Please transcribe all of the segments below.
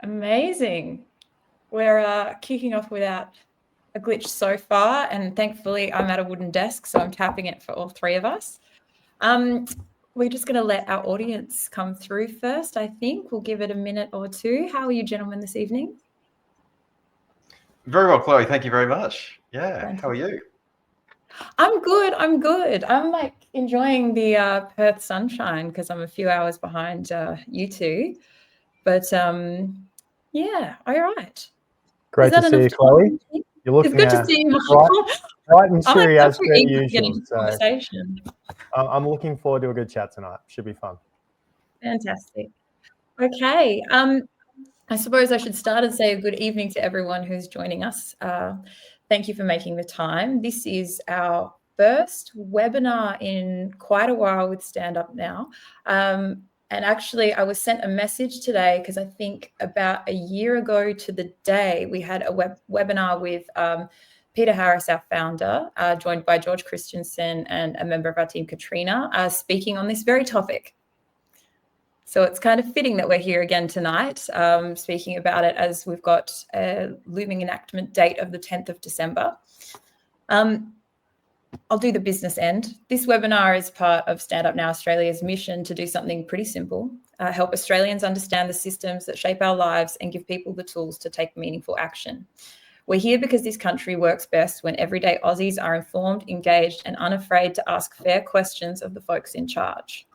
Amazing. We're kicking off without a glitch so far, and thankfully I'm at a wooden desk, so I'm tapping it for all three of us. We're just going to let our audience come through first, I think. We'll give it a minute or two. How are you gentlemen this evening? Very well, Chloe. Thank you very much. Yeah. Fantastic. How are you? I'm good. I'm like enjoying the Perth sunshine because I'm a few hours behind you two. But yeah, all right. Great to see you, Chloe. You're looking it's good to see you, Michael. Right and cheery as per usual. Get into conversation. I'm looking forward to a good chat tonight. Should be fun. Fantastic. Okay. I suppose I should start and say a good evening to everyone who's joining us. Thank you for making the time. This is our first webinar in quite a while with Stand Up Now. And actually, I was sent a message today because I think about a year ago to the day, we had a webinar with Peter Harris, our founder, joined by George Christensen and a member of our team, Katrina, speaking on this very topic. So it's kind of fitting that we're here again tonight, speaking about it as we've got a looming enactment date of the 10th of December. I'll do the business end. This webinar is part of Stand Up Now Australia's mission to do something pretty simple, help Australians understand the systems that shape our lives and give people the tools to take meaningful action. We're here because this country works best when everyday Aussies are informed, engaged, and unafraid to ask fair questions of the folks in charge.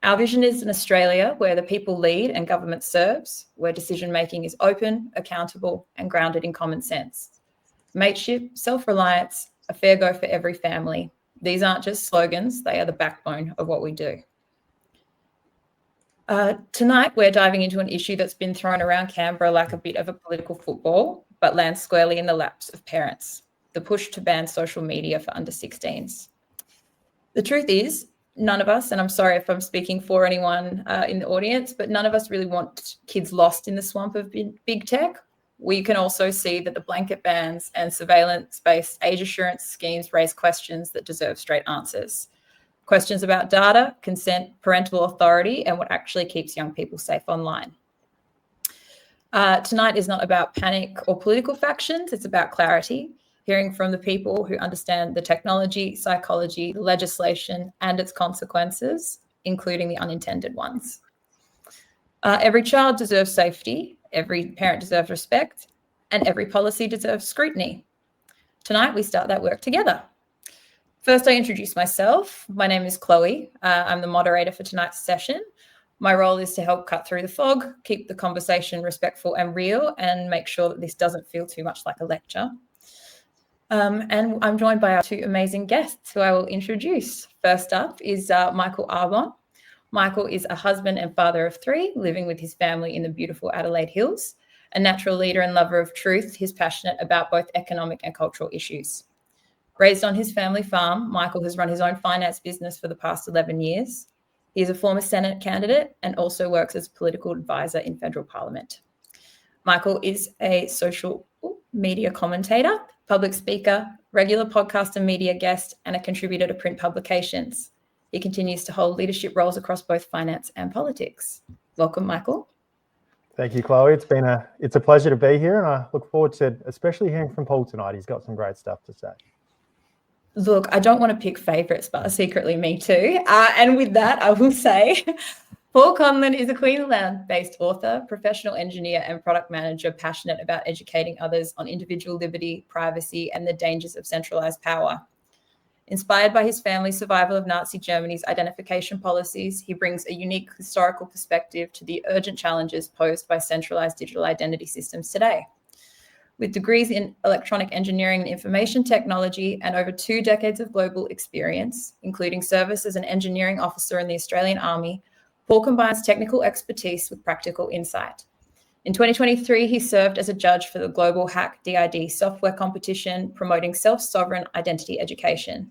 Our vision is an Australia where the people lead and government serves, where decision-making is open, accountable, and grounded in common sense. Mateship, self-reliance, a fair go for every family. These aren't just slogans, they are the backbone of what we do. Tonight, we're diving into an issue that's been thrown around Canberra like a bit of a political football, but lands squarely in the laps of parents, the push to ban social media for under 16s. The truth is, none of us, and I'm sorry if I'm speaking for anyone in the audience, but none of us really want kids lost in the swamp of big tech. We can also see that the blanket bans and surveillance-based age assurance schemes raise questions that deserve straight answers. Questions about data, consent, parental authority, and what actually keeps young people safe online. Tonight is not about panic or political factions, it's about clarity, hearing from the people who understand the technology, psychology, legislation, and its consequences, including the unintended ones. Every child deserves safety, every parent deserves respect, and every policy deserves scrutiny. Tonight, we start that work together. First, I introduce myself. My name is Chloe. I'm the moderator for tonight's session. My role is to help cut through the fog, keep the conversation respectful and real, and make sure that this doesn't feel too much like a lecture. And I'm joined by our two amazing guests who I will introduce. First up is Michael Arbon. Michael is a husband and father of three, living with his family in the beautiful Adelaide Hills. A natural leader and lover of truth, he's passionate about both economic and cultural issues. Raised on his family farm, Michael has run his own finance business for the past 11 years. He is a former Senate candidate and also works as a political advisor in federal parliament. Michael is a social media commentator, public speaker, regular podcast and media guest, and a contributor to print publications. He continues to hold leadership roles across both finance and politics. Welcome, Michael. Thank you, Chloe. It's a pleasure to be here, and I look forward to especially hearing from Paul tonight. He's got some great stuff to say. Look, I don't want to pick favourites, but secretly me too. And with that, I will say Paul Conlon is a Queensland-based author, professional engineer, and product manager passionate about educating others on individual liberty, privacy, and the dangers of centralised power. Inspired by his family's survival of Nazi Germany's identification policies, he brings a unique historical perspective to the urgent challenges posed by centralised digital identity systems today. With degrees in electronic engineering and information technology and over 2 decades of global experience, including service as an engineering officer in the Australian Army, Paul combines technical expertise with practical insight. In 2023, he served as a judge for the Global Hack DID software competition, promoting self-sovereign identity education.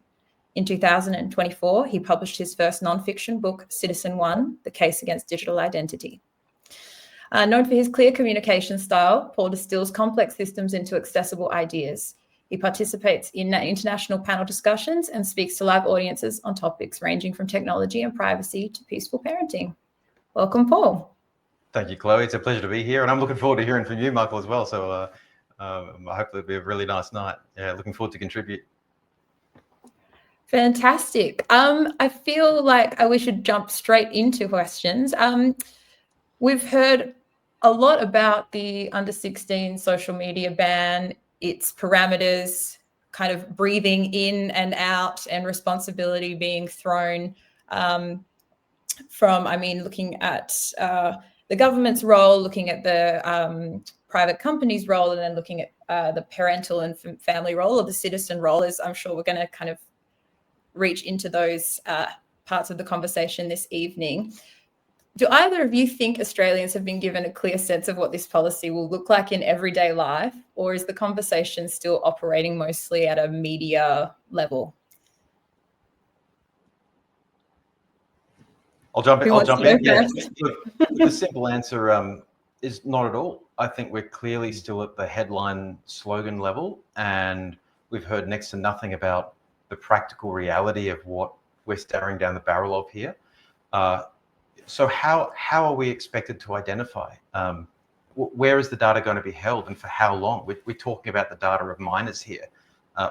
In 2024, he published his first non-fiction book, Citizen One: The Case Against Digital Identity. Known for his clear communication style, Paul distills complex systems into accessible ideas. He participates in international panel discussions and speaks to live audiences on topics ranging from technology and privacy to peaceful parenting. Welcome, Paul. Thank you, Chloe. It's a pleasure to be here, and I'm looking forward to hearing from you, Michael, as well. So hopefully it'll be a really nice night. Yeah, looking forward to contribute. Fantastic. I feel like we should jump straight into questions. We've heard a lot about the under 16 social media ban, its parameters, kind of breathing in and out, and responsibility being thrown from, looking at the government's role, looking at the private company's role, and then looking at the parental and family role, or the citizen role. As I'm sure we're going to kind of reach into those parts of the conversation this evening. Do either of you think Australians have been given a clear sense of what this policy will look like in everyday life, or is the conversation still operating mostly at a media level? I'll jump in. Yeah. First? The simple answer is not at all. I think we're clearly still at the headline slogan level, and we've heard next to nothing about the practical reality of what we're staring down the barrel of here. So how are we expected to identify? Where is the data going to be held, and for how long? We're talking about the data of minors here.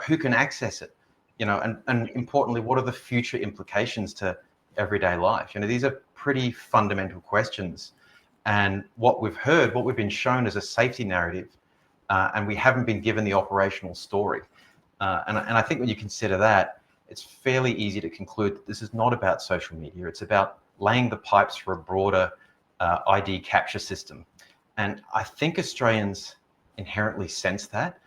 Who can access it? And importantly, what are the future implications to everyday life? These are pretty fundamental questions. And what we've been shown is a safety narrative, and we haven't been given the operational story. And I think when you consider that, it's fairly easy to conclude that this is not about social media. It's about laying the pipes for a broader ID capture system. And I think Australians inherently sense that.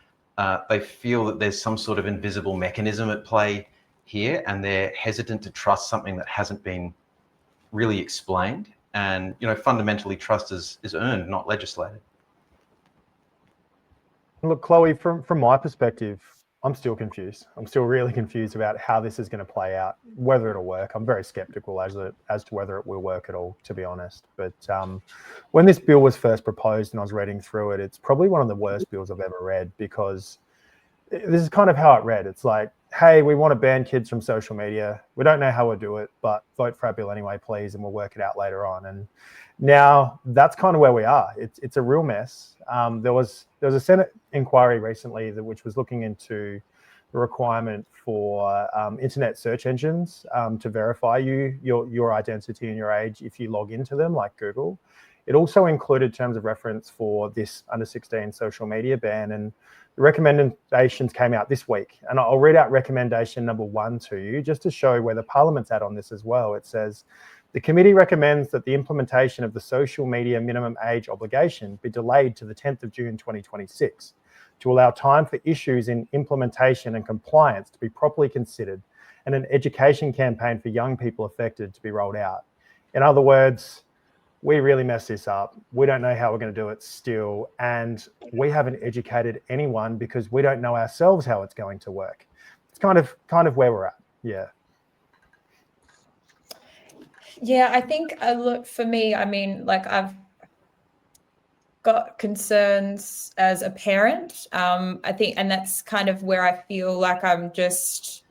They feel that there's some sort of invisible mechanism at play here, and they're hesitant to trust something that hasn't been really explained. And, fundamentally, trust is earned, not legislated. Look, Chloe, from my perspective, I'm still confused. I'm still really confused about how this is going to play out, whether it'll work. I'm very skeptical as to whether it will work at all, to be honest. But when this bill was first proposed and I was reading through it, it's probably one of the worst bills I've ever read, because this is kind of how it read. It's like, hey, we want to ban kids from social media. We don't know how we'll do it, but vote for our bill anyway, please, and we'll work it out later on. And now that's kind of where we are. It's a real mess. There was a Senate inquiry recently which was looking into the requirement for internet search engines to verify your identity and your age if you log into them, like Google. It also included terms of reference for this under 16 social media ban, and the recommendations came out this week. And I'll read out recommendation number 1 to you, just to show where the Parliament's at on this as well. It says, the committee recommends that the implementation of the social media minimum age obligation be delayed to the 10th of June 2026 to allow time for issues in implementation and compliance to be properly considered, and an education campaign for young people affected to be rolled out. In other words, we really messed this up. We don't know how we're going to do it still, and we haven't educated anyone because we don't know ourselves how it's going to work. It's kind of where we're at. Yeah. Yeah, I think look, for me, I've got concerns as a parent. I think, and that's kind of where I feel like I'm just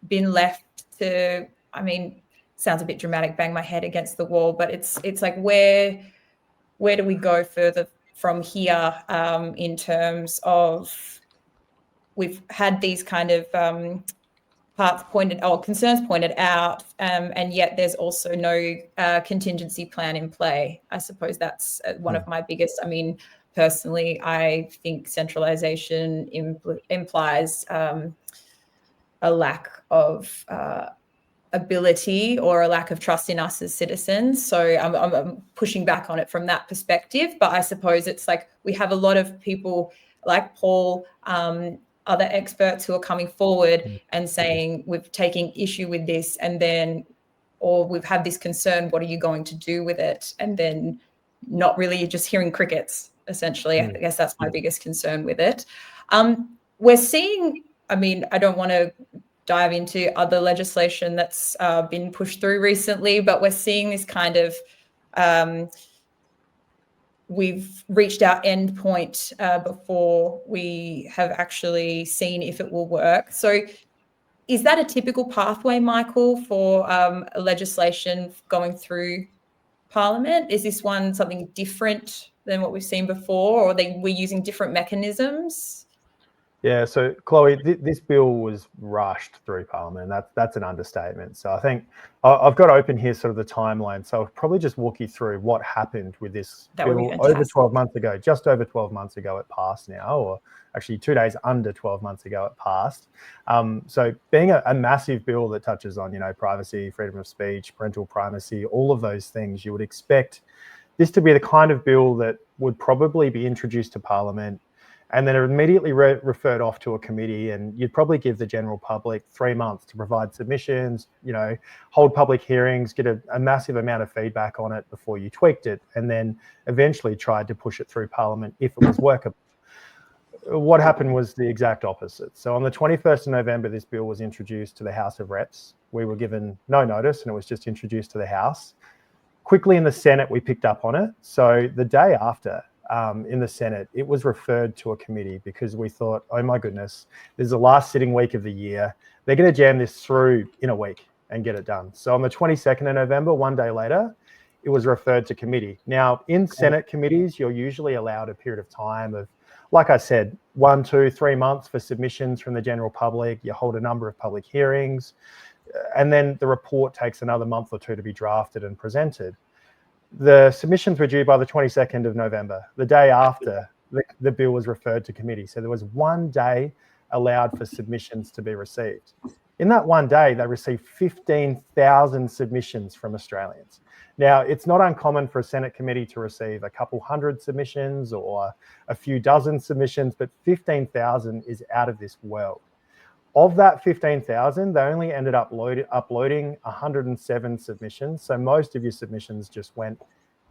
been left to, sounds a bit dramatic, bang my head against the wall, but it's like, where do we go further from here in terms of, we've had these kind of concerns pointed out, and yet there's also no contingency plan in play. I suppose that's one of my biggest. I mean, personally, I think centralisation implies a lack of ability or a lack of trust in us as citizens. So I'm pushing back on it from that perspective. But I suppose it's like we have a lot of people like Paul, other experts who are coming forward and saying we've taken issue with this, and then, or we've had this concern, what are you going to do with it? And then not really, just hearing crickets, essentially. I guess that's my biggest concern with it. We're seeing, I mean, I don't want to dive into other legislation that's been pushed through recently, but we're seeing this kind of, we've reached our end point before we have actually seen if it will work. So is that a typical pathway, Michael, for legislation going through Parliament? Is this one something different than what we've seen before, or we're using different mechanisms? Yeah, so Chloe, this bill was rushed through Parliament, and that's an understatement. So I think I've got open here sort of the timeline. So I'll probably just walk you through what happened with this bill over 12 months ago. Just over 12 months ago it passed now, or actually 2 days under 12 months ago it passed. So being a massive bill that touches on, privacy, freedom of speech, parental primacy, all of those things, you would expect this to be the kind of bill that would probably be introduced to Parliament and then immediately referred off to a committee, and you'd probably give the general public 3 months to provide submissions, hold public hearings, get a massive amount of feedback on it before you tweaked it, and then eventually tried to push it through Parliament if it was workable. What happened was the exact opposite. So on the 21st of November, this bill was introduced to the House of Reps. We were given no notice, and it was just introduced to the House. Quickly in the Senate, we picked up on it. So the day after, in the Senate, it was referred to a committee because we thought, oh my goodness, this is the last sitting week of the year. They're going to jam this through in a week and get it done. So on the 22nd of November, 1 day later, it was referred to committee. Now, in Senate committees, you're usually allowed a period of time of, like I said, 1, 2, 3 months for submissions from the general public. You hold a number of public hearings, and then the report takes another month or two to be drafted and presented. The submissions were due by the 22nd of November, the day after the bill was referred to committee. So there was 1 day allowed for submissions to be received. In that 1 day, they received 15,000 submissions from Australians. Now, it's not uncommon for a Senate committee to receive a couple hundred submissions or a few dozen submissions, but 15,000 is out of this world. Of that 15,000, they only ended up uploading 107 submissions. So most of your submissions just went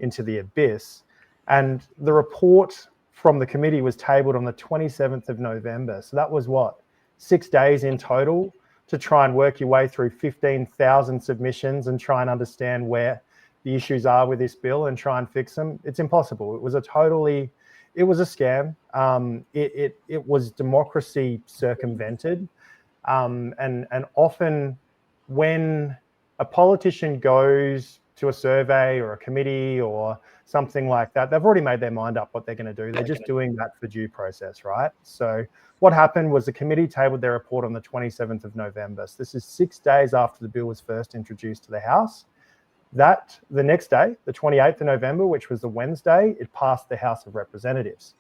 into the abyss. And the report from the committee was tabled on the 27th of November. So that was 6 days in total to try and work your way through 15,000 submissions and try and understand where the issues are with this bill and try and fix them. It's impossible. It was a scam. It was democracy circumvented. And often when a politician goes to a survey or a committee or something like that, they've already made their mind up what they're going to do. They're just doing that for due process, right? So what happened was the committee tabled their report on the 27th of November. So this is 6 days after the bill was first introduced to the House. The next day, the 28th of November, which was the Wednesday, it passed the House of Representatives.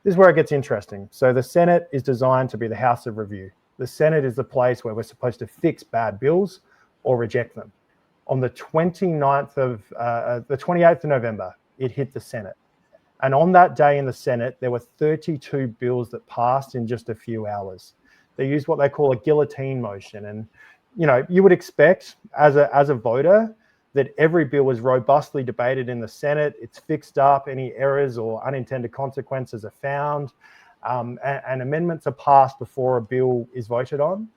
This is where it gets interesting. So the Senate is designed to be the House of Review. The Senate is the place where we're supposed to fix bad bills or reject them. On the 28th of November, it hit the Senate. And on that day in the Senate, there were 32 bills that passed in just a few hours. They used what they call a guillotine motion. And, you would expect as a voter that every bill was robustly debated in the Senate. It's fixed up, any errors or unintended consequences are found. And amendments are passed before a bill is voted on.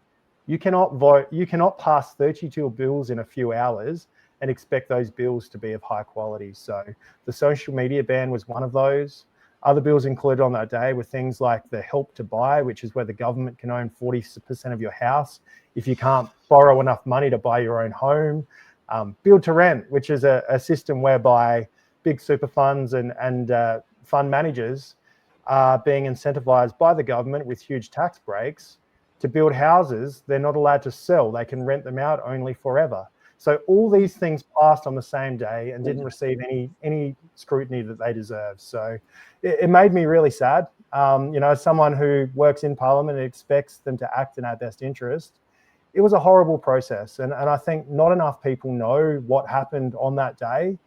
You cannot pass 32 bills in a few hours and expect those bills to be of high quality. So the social media ban was one of those. Other bills included on that day were things like the help to buy, which is where the government can own 40% of your house if you can't borrow enough money to buy your own home. Build to rent, which is a system whereby big super funds and fund managers are being incentivized by the government with huge tax breaks to build houses they're not allowed to sell. They can rent them out only forever. So all these things passed on the same day and didn't receive any scrutiny that they deserve. So it made me really sad. As someone who works in Parliament and expects them to act in our best interest, it was a horrible process. And I think not enough people know what happened on that day.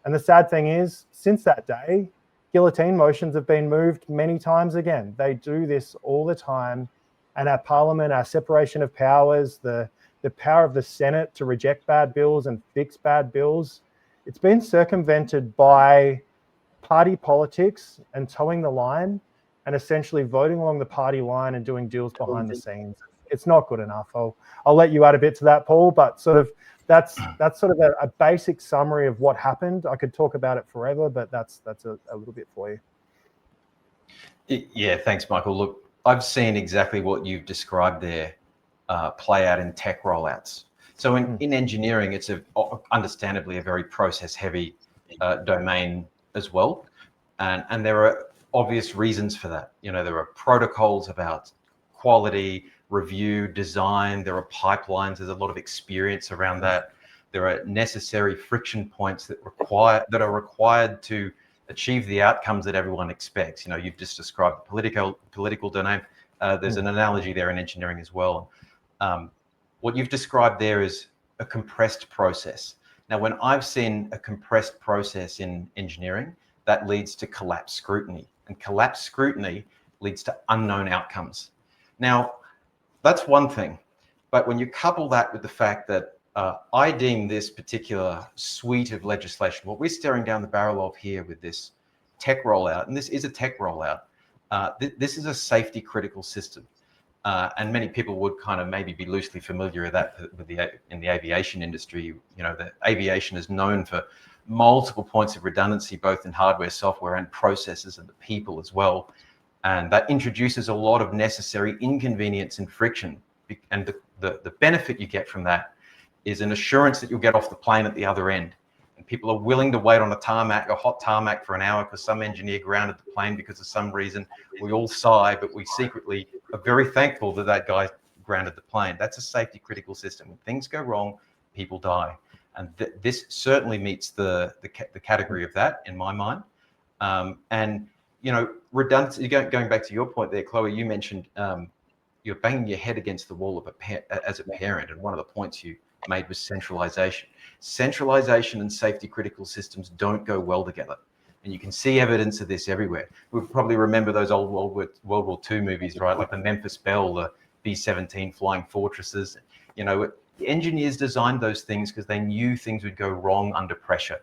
And the sad thing is, since that day, guillotine motions have been moved many times again. They do this all the time. And our Parliament, our separation of powers, the power of the Senate to reject bad bills and fix bad bills, it's been circumvented by party politics and towing the line and essentially voting along the party line and doing deals behind the scenes. It's not good enough. I'll let you add a bit to that, Paul, but that's sort of a basic summary of what happened. I could talk about it forever, but that's a little bit for you. Yeah, thanks, Michael. Look, I've seen exactly what you've described there play out in tech rollouts. So in engineering, it's understandably a very process-heavy domain as well, and there are obvious reasons for that. There are protocols about quality, review, design. There are pipelines. There's a lot of experience around that. There are necessary friction points that are required to achieve the outcomes that everyone expects. You've just described the political domain. There's an analogy there in engineering as well. What you've described there is a compressed process. Now, when I've seen a compressed process in engineering, that leads to collapsed scrutiny, and collapsed scrutiny leads to unknown outcomes. Now, that's one thing, but when you couple that with the fact that I deem this particular suite of legislation, what we're staring down the barrel of here with this tech rollout, and this is a tech rollout, this is a safety critical system. And many people would kind of maybe be loosely familiar with that in the aviation industry. The aviation is known for multiple points of redundancy, both in hardware, software, and processes, and the people as well. And that introduces a lot of necessary inconvenience and friction. And the benefit you get from that is an assurance that you'll get off the plane at the other end. And people are willing to wait on a hot tarmac for an hour because some engineer grounded the plane because of some reason. We all sigh, but we secretly are very thankful that that guy grounded the plane. That's a safety critical system. When things go wrong, people die. And this certainly meets the category of that in my mind. And redundancy, going back to your point there, Chloe, you mentioned you're banging your head against the wall as a parent. And one of the points you made was centralisation. Centralisation and safety critical systems don't go well together. And you can see evidence of this everywhere. We probably remember those old World War II movies, right? Like the Memphis Belle, the B-17 flying fortresses. The engineers designed those things because they knew things would go wrong under pressure.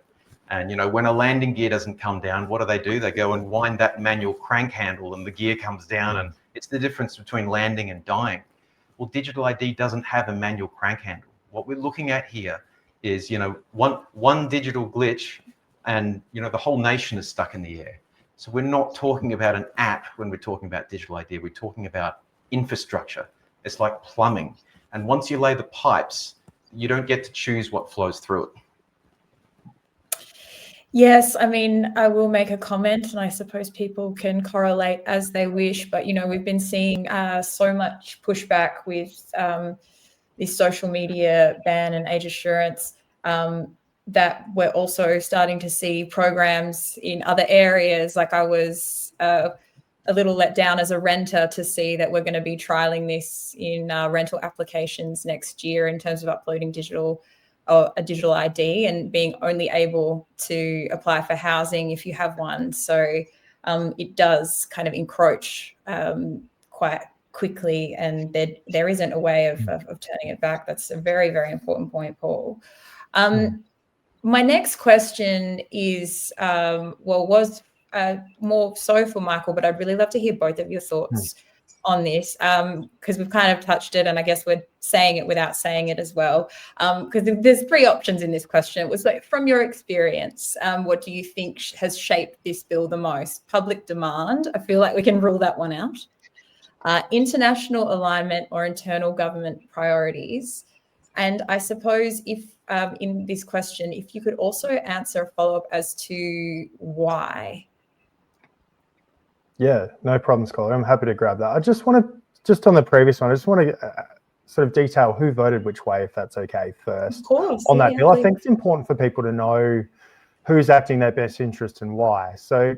And, when a landing gear doesn't come down, what do? They go and wind that manual crank handle and the gear comes down, and it's the difference between landing and dying. Well, digital ID doesn't have a manual crank handle. What we're looking at here is, one digital glitch and, the whole nation is stuck in the air. So we're not talking about an app when we're talking about digital ID. We're talking about infrastructure. It's like plumbing. And once you lay the pipes, you don't get to choose what flows through it. Yes, I mean, I will make a comment, and I suppose people can correlate as they wish, but, we've been seeing so much pushback with this social media ban and age assurance that we're also starting to see programs in other areas. Like I was a little let down as a renter to see that we're going to be trialing this in rental applications next year in terms of uploading a digital ID and being only able to apply for housing if you have one. So it does kind of encroach quite quickly, and there isn't a way of turning it back. That's a very, very important point, Paul. My next question is, was more so for Michael, but I'd really love to hear both of your thoughts on this, because we've kind of touched it, and I guess we're saying it without saying it as well, because there's three options in this question. It was like, from your experience, what do you think has shaped this bill the most? Public demand, I feel like we can rule that one out. International alignment or internal government priorities. And I suppose if in this question, if you could also answer a follow-up as to why. Yeah, no problem, Scholar. I'm happy to grab that. I just want to just on the previous one, I just want to sort of detail who voted which way, if that's okay, first. Of course, on that yeah, bill. please. I think it's important for people to know who's acting in their best interest and why. So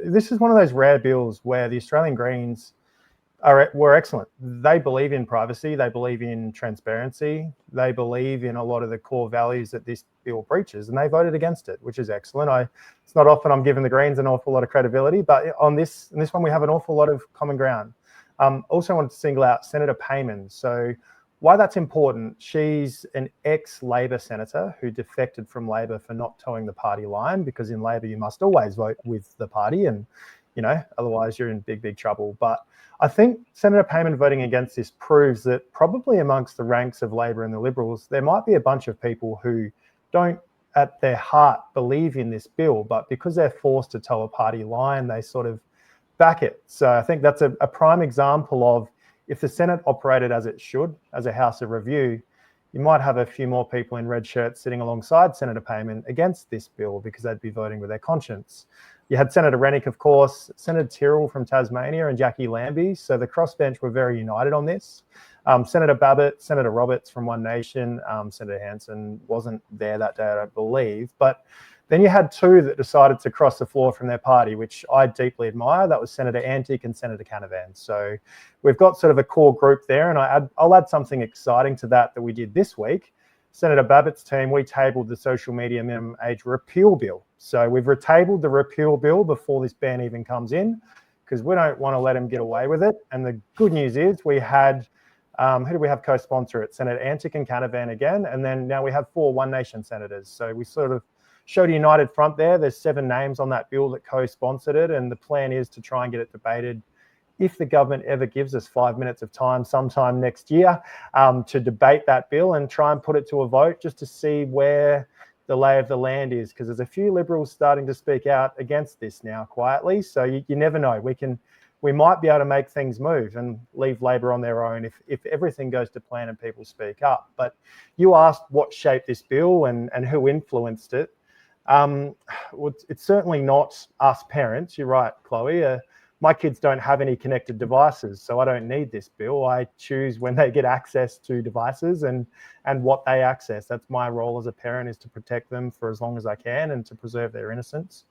this is one of those rare bills where the Australian Greens were excellent. They believe in privacy, they believe in transparency, they believe in a lot of the core values that this bill breaches, and they voted against it, which is excellent. It's not often I'm giving the Greens an awful lot of credibility, but on this one we have an awful lot of common ground. Also wanted to single out Senator Payman. So why that's important, she's an ex-Labor senator who defected from Labor for not towing the party line, because in Labor you must always vote with the party, and otherwise you're in big trouble. But I think Senator Payman voting against this proves that probably amongst the ranks of Labor and the Liberals, there might be a bunch of people who don't at their heart believe in this bill, but because they're forced to toe a party line, they sort of back it. So I think that's a prime example of, if the Senate operated as it should, as a House of Review, you might have a few more people in red shirts sitting alongside Senator Payman against this bill, because they'd be voting with their conscience. You had Senator Rennick, of course, Senator Tyrrell from Tasmania, and Jackie Lambie. So the crossbench were very united on this. Senator Babbitt, Senator Roberts from One Nation, Senator Hanson wasn't there that day, I don't believe. But then you had two that decided to cross the floor from their party, which I deeply admire. That was Senator Antic and Senator Canavan. So we've got sort of a core group there, and I'll add something exciting to that we did this week. Senator Babbitt's team, we tabled the social media minimum age repeal bill. So we've retabled the repeal bill before this ban even comes in, because we don't want to let him get away with it. And the good news is we had, who do we have co-sponsor it? Senator Antic and Canavan again. And then now we have 4 One Nation senators. So we sort of showed a united front there. There's 7 names on that bill that co-sponsored it. And the plan is to try and get it debated, if the government ever gives us 5 minutes of time sometime next year, to debate that bill and try and put it to a vote, just to see where the lay of the land is, because there's a few Liberals starting to speak out against this now quietly. So you never know. We might be able to make things move and leave Labor on their own if everything goes to plan and people speak up. But you asked what shaped this bill and who influenced it. Well, it's certainly not us parents. You're right, Chloe. My kids don't have any connected devices, so I don't need this bill. I choose when they get access to devices and what they access. That's my role as a parent, is to protect them for as long as I can and to preserve their innocence.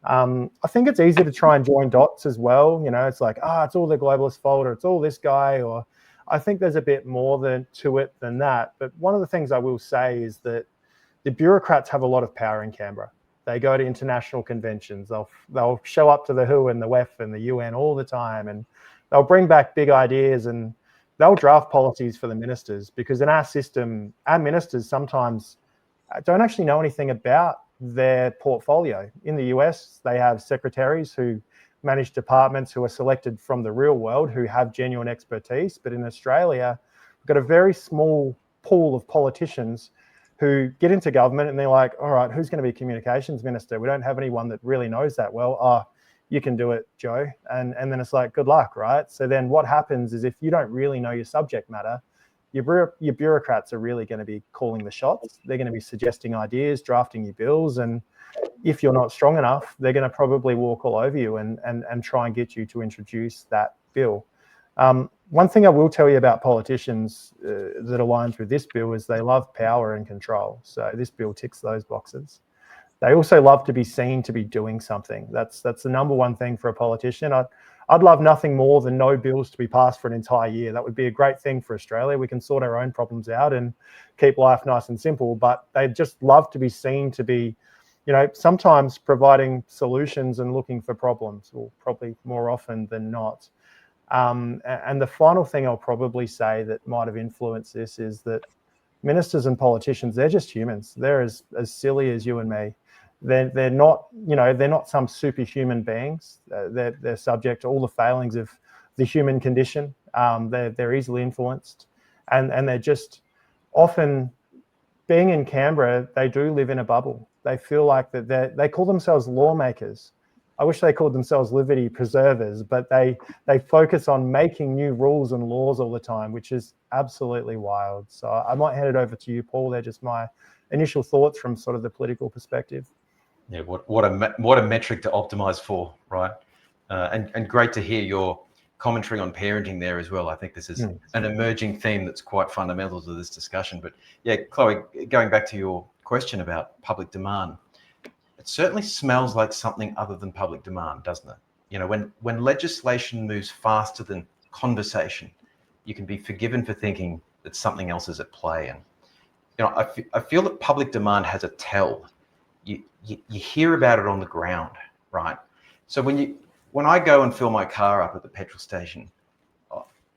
I think it's easy to try and join dots as well. It's like, it's all the globalist fault, or it's all this guy, or I think there's a bit more to it than that. But one of the things I will say is that the bureaucrats have a lot of power in Canberra. They go to international conventions. They'll show up to the WHO and the WEF and the UN all the time, and they'll bring back big ideas, and they'll draft policies for the ministers, because in our system, our ministers sometimes don't actually know anything about their portfolio. In the US, they have secretaries who manage departments who are selected from the real world, who have genuine expertise. But in Australia, we've got a very small pool of politicians who get into government and they're like, all right, who's going to be communications minister? We don't have anyone that really knows that well. Oh, you can do it, Joe. And then it's like, good luck, right? So then what happens is, if you don't really know your subject matter, your bureaucrats are really going to be calling the shots. They're going to be suggesting ideas, drafting your bills. And if you're not strong enough, they're going to probably walk all over you and try and get you to introduce that bill. One thing I will tell you about politicians that aligns with this bill is they love power and control. So this bill ticks those boxes. They also love to be seen to be doing something. That's the number one thing for a politician. I'd love nothing more than no bills to be passed for an entire year. That would be a great thing for Australia. We can sort our own problems out and keep life nice and simple. But they just love to be seen to be, sometimes providing solutions and looking for problems, or probably more often than not. And the final thing I'll probably say that might have influenced this is that ministers and politicians, they're just humans. They're as silly as you and me. They're not, they're not some superhuman beings. They're subject to all the failings of the human condition. They're easily influenced, and they're just often, being in Canberra, they do live in a bubble. They feel like that they call themselves lawmakers. I wish they called themselves liberty preservers, but they focus on making new rules and laws all the time, which is absolutely wild. So I might hand it over to you, Paul. They're just my initial thoughts from sort of the political perspective. Yeah, what a metric to optimize for, right? And great to hear your commentary on parenting there as well. I think this is an emerging theme that's quite fundamental to this discussion. But yeah, Chloe, going back to your question about public demand, it certainly smells like something other than public demand, doesn't it? You know, when legislation moves faster than conversation, you can be forgiven for thinking that something else is at play. And you know, I feel that public demand has a tell. You hear about it on the ground, right? So when I go and fill my car up at the petrol station,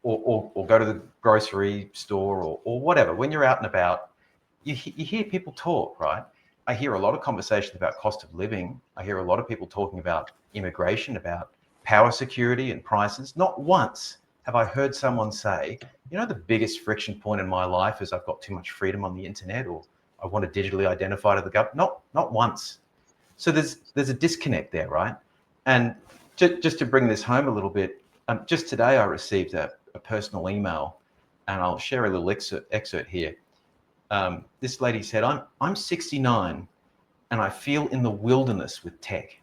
or go to the grocery store or whatever, when you're out and about, you hear people talk, right? I hear a lot of conversations about cost of living. I hear a lot of people talking about immigration, about power security and prices. Not once have I heard someone say, you know, the biggest friction point in my life is I've got too much freedom on the internet, or I want to digitally identify to the government. Not once. So there's a disconnect there, right? And just to bring this home a little bit, just today I received a personal email, and I'll share a little excerpt here. This lady said, I'm 69 and I feel in the wilderness with tech.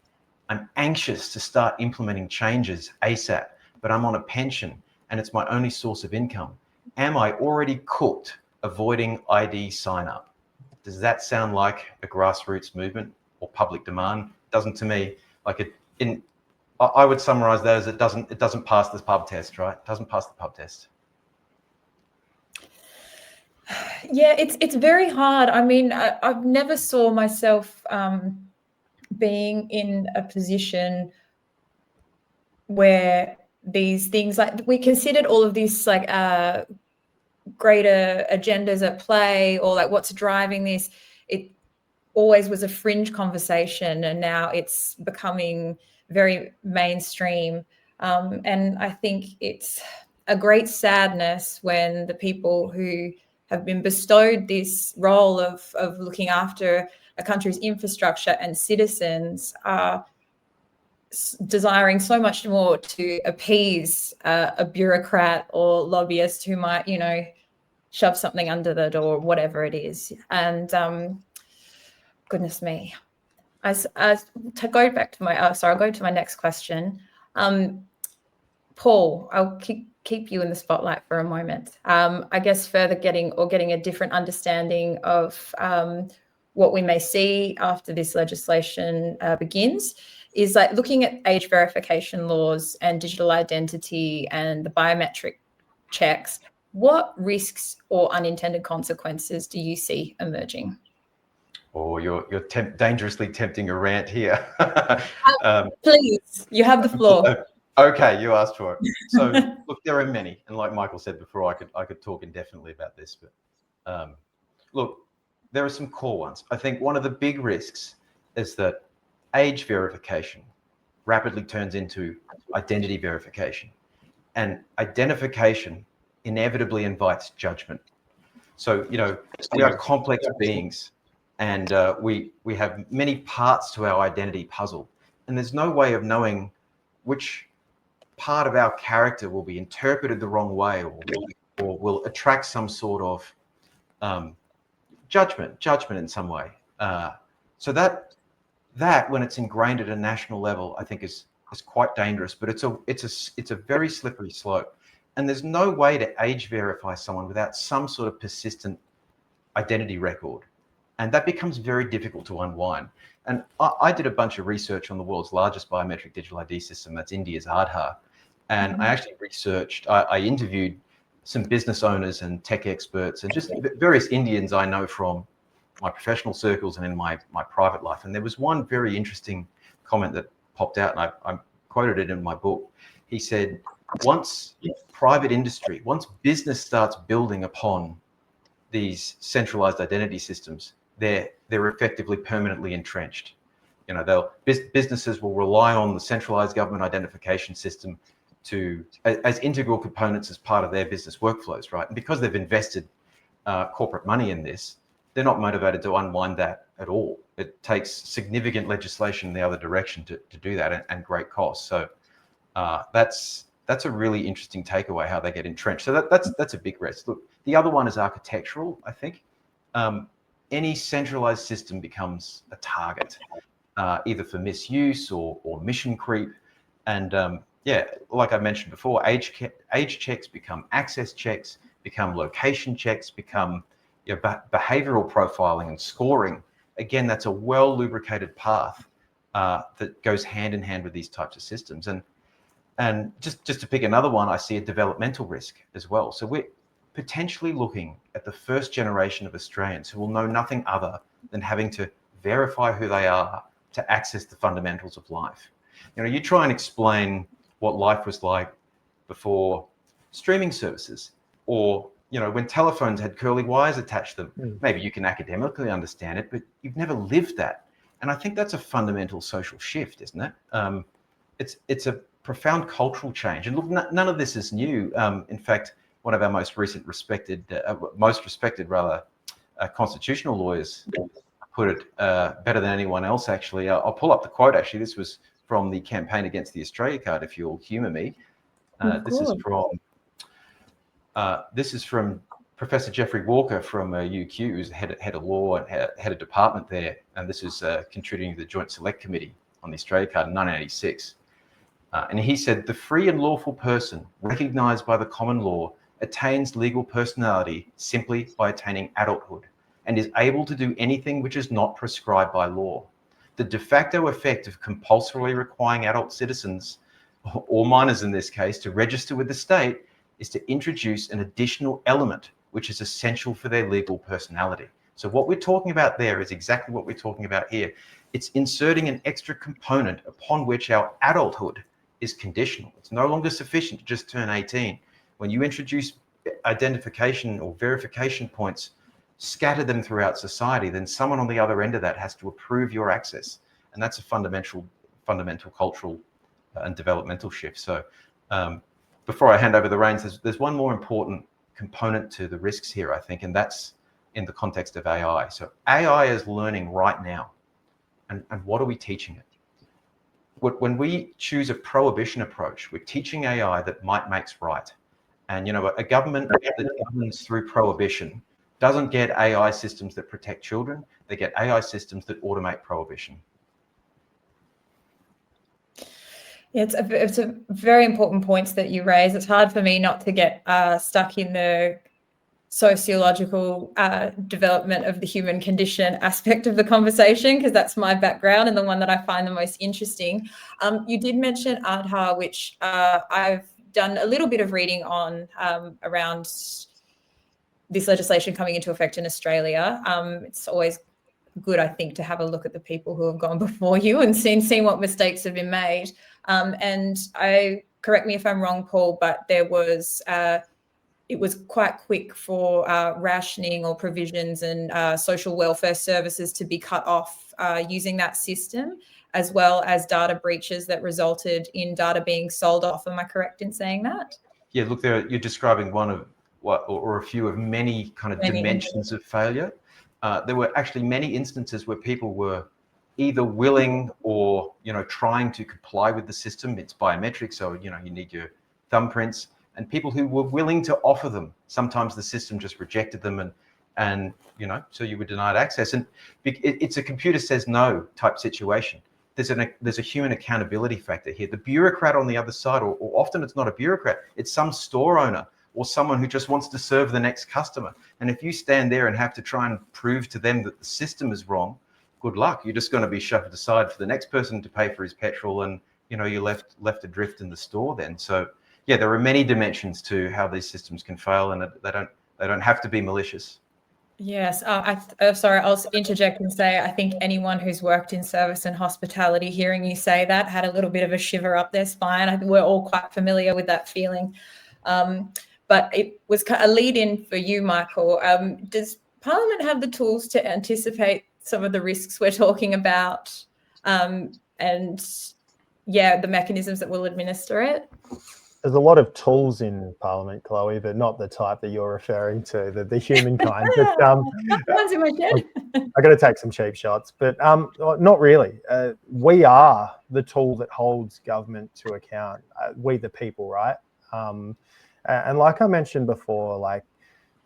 I'm anxious to start implementing changes ASAP, but I'm on a pension and it's my only source of income. Am I already cooked avoiding ID sign up? Does that sound like a grassroots movement or public demand? Doesn't to me. Like I would summarize that as it doesn't pass the pub test, right? It doesn't pass the pub test. Yeah, it's very hard. I mean, I've never saw myself being in a position where these things, like, we considered all of these like greater agendas at play, or like what's driving this. It always was a fringe conversation, and now it's becoming very mainstream. And I think it's a great sadness when the people who have been bestowed this role of looking after a country's infrastructure and citizens are desiring so much more to appease a bureaucrat or lobbyist who might, you know, shove something under the door, whatever it is. And goodness me. To go back to my, I'll go to my next question. Paul, I'll keep you in the spotlight for a moment. I guess further getting a different understanding of what we may see after this legislation begins is like looking at age verification laws and digital identity and the biometric checks. What risks or unintended consequences do you see emerging? Oh, you're dangerously tempting a rant here. Please, you have the floor. Okay, you asked for it. So look, there are many, and like Michael said before, I could talk indefinitely about this, but look, there are some core ones. I think one of the big risks is that age verification rapidly turns into identity verification, and identification inevitably invites judgment. So, you know, we are complex beings, and we have many parts to our identity puzzle, and there's no way of knowing which part of our character will be interpreted the wrong way, or will attract some sort of judgment in some way. So that when it's ingrained at a national level, I think is quite dangerous. But it's a very slippery slope, and there's no way to age verify someone without some sort of persistent identity record, and that becomes very difficult to unwind. And I did a bunch of research on the world's largest biometric digital ID system. That's India's Aadhaar. And I actually I interviewed some business owners and tech experts and just various Indians I know from my professional circles and in my private life. And there was one very interesting comment that popped out, and I quoted it in my book. He said, once private industry, once business starts building upon these centralized identity systems, they're effectively permanently entrenched. You know, businesses will rely on the centralized government identification system as integral components as part of their business workflows, right? And because they've invested corporate money in this, they're not motivated to unwind that at all. It takes significant legislation in the other direction to do that, and great cost. So that's a really interesting takeaway, how they get entrenched. So that's a big risk. Look, the other one is architectural, I think. Any centralized system becomes a target, either for misuse or mission creep. And yeah, like I mentioned before, age checks become access checks, become location checks, become behavioral profiling and scoring. Again, that's a well lubricated path that goes hand in hand with these types of systems. And just to pick another one, I see a developmental risk as well. So we're potentially looking at the first generation of Australians who will know nothing other than having to verify who they are to access the fundamentals of life. You try and explain what life was like before streaming services, or when telephones had curly wires attached to them. Maybe you can academically understand it, but you've never lived that. And I think that's a fundamental social shift, isn't it? It's a profound cultural change. And look, none of this is new. In fact, one of our most respected constitutional lawyers put it better than anyone else, actually. I'll pull up the quote, actually. This was from the campaign against the Australia card, if you'll humour me. This is from Professor Jeffrey Walker from UQ, who's head of law and head of department there. And this is contributing to the Joint Select Committee on the Australia card in 1986. And he said, the free and lawful person recognised by the common law attains legal personality simply by attaining adulthood and is able to do anything which is not prescribed by law. The de facto effect of compulsorily requiring adult citizens, or minors in this case, to register with the state is to introduce an additional element which is essential for their legal personality. So what we're talking about there is exactly what we're talking about here. It's inserting an extra component upon which our adulthood is conditional. It's no longer sufficient to just turn 18. When you introduce identification or verification points, scatter them throughout society, then someone on the other end of that has to approve your access. And that's a fundamental cultural and developmental shift. So before I hand over the reins, there's one more important component to the risks here, I think, and that's in the context of AI. So AI is learning right now. And what are we teaching it? When we choose a prohibition approach, we're teaching AI that might makes right. And a government that governs through prohibition doesn't get AI systems that protect children. They get AI systems that automate prohibition. Yeah, it's a very important points that you raise. It's hard for me not to get stuck in the sociological development of the human condition aspect of the conversation, because that's my background and the one that I find the most interesting. You did mention Aadhaar, which I've done a little bit of reading on around this legislation coming into effect in Australia. It's always good, I think, to have a look at the people who have gone before you and seen what mistakes have been made. And correct me if I'm wrong, Paul, but there was it was quite quick for rationing or provisions and social welfare services to be cut off using that system, as well as data breaches that resulted in data being sold off. Am I correct in saying that? Yeah, look, you're describing one of or a few of many kind of dimensions of failure. There were actually many instances where people were either willing or trying to comply with the system. It's biometric, so you need your thumbprints, and people who were willing to offer them. Sometimes the system just rejected them, and so you were denied access. And it's a computer says no type situation. There's a human accountability factor here. The bureaucrat on the other side, or often it's not a bureaucrat, it's some store owner or someone who just wants to serve the next customer. And if you stand there and have to try and prove to them that the system is wrong, good luck. You're just going to be shoved aside for the next person to pay for his petrol, and you're left adrift in the store then. So yeah, there are many dimensions to how these systems can fail, and they don't have to be malicious. Yes. Sorry, I'll interject and say I think anyone who's worked in service and hospitality, hearing you say that, had a little bit of a shiver up their spine. I think we're all quite familiar with that feeling. But it was a lead-in for you, Michael. Does Parliament have the tools to anticipate some of the risks we're talking about, and the mechanisms that will administer it? There's a lot of tools in Parliament, Chloe, but not the type that you're referring to, the humankind. But one's in my shed. I got to take some cheap shots, but not really. We are the tool that holds government to account. We the people, right? And like I mentioned before, like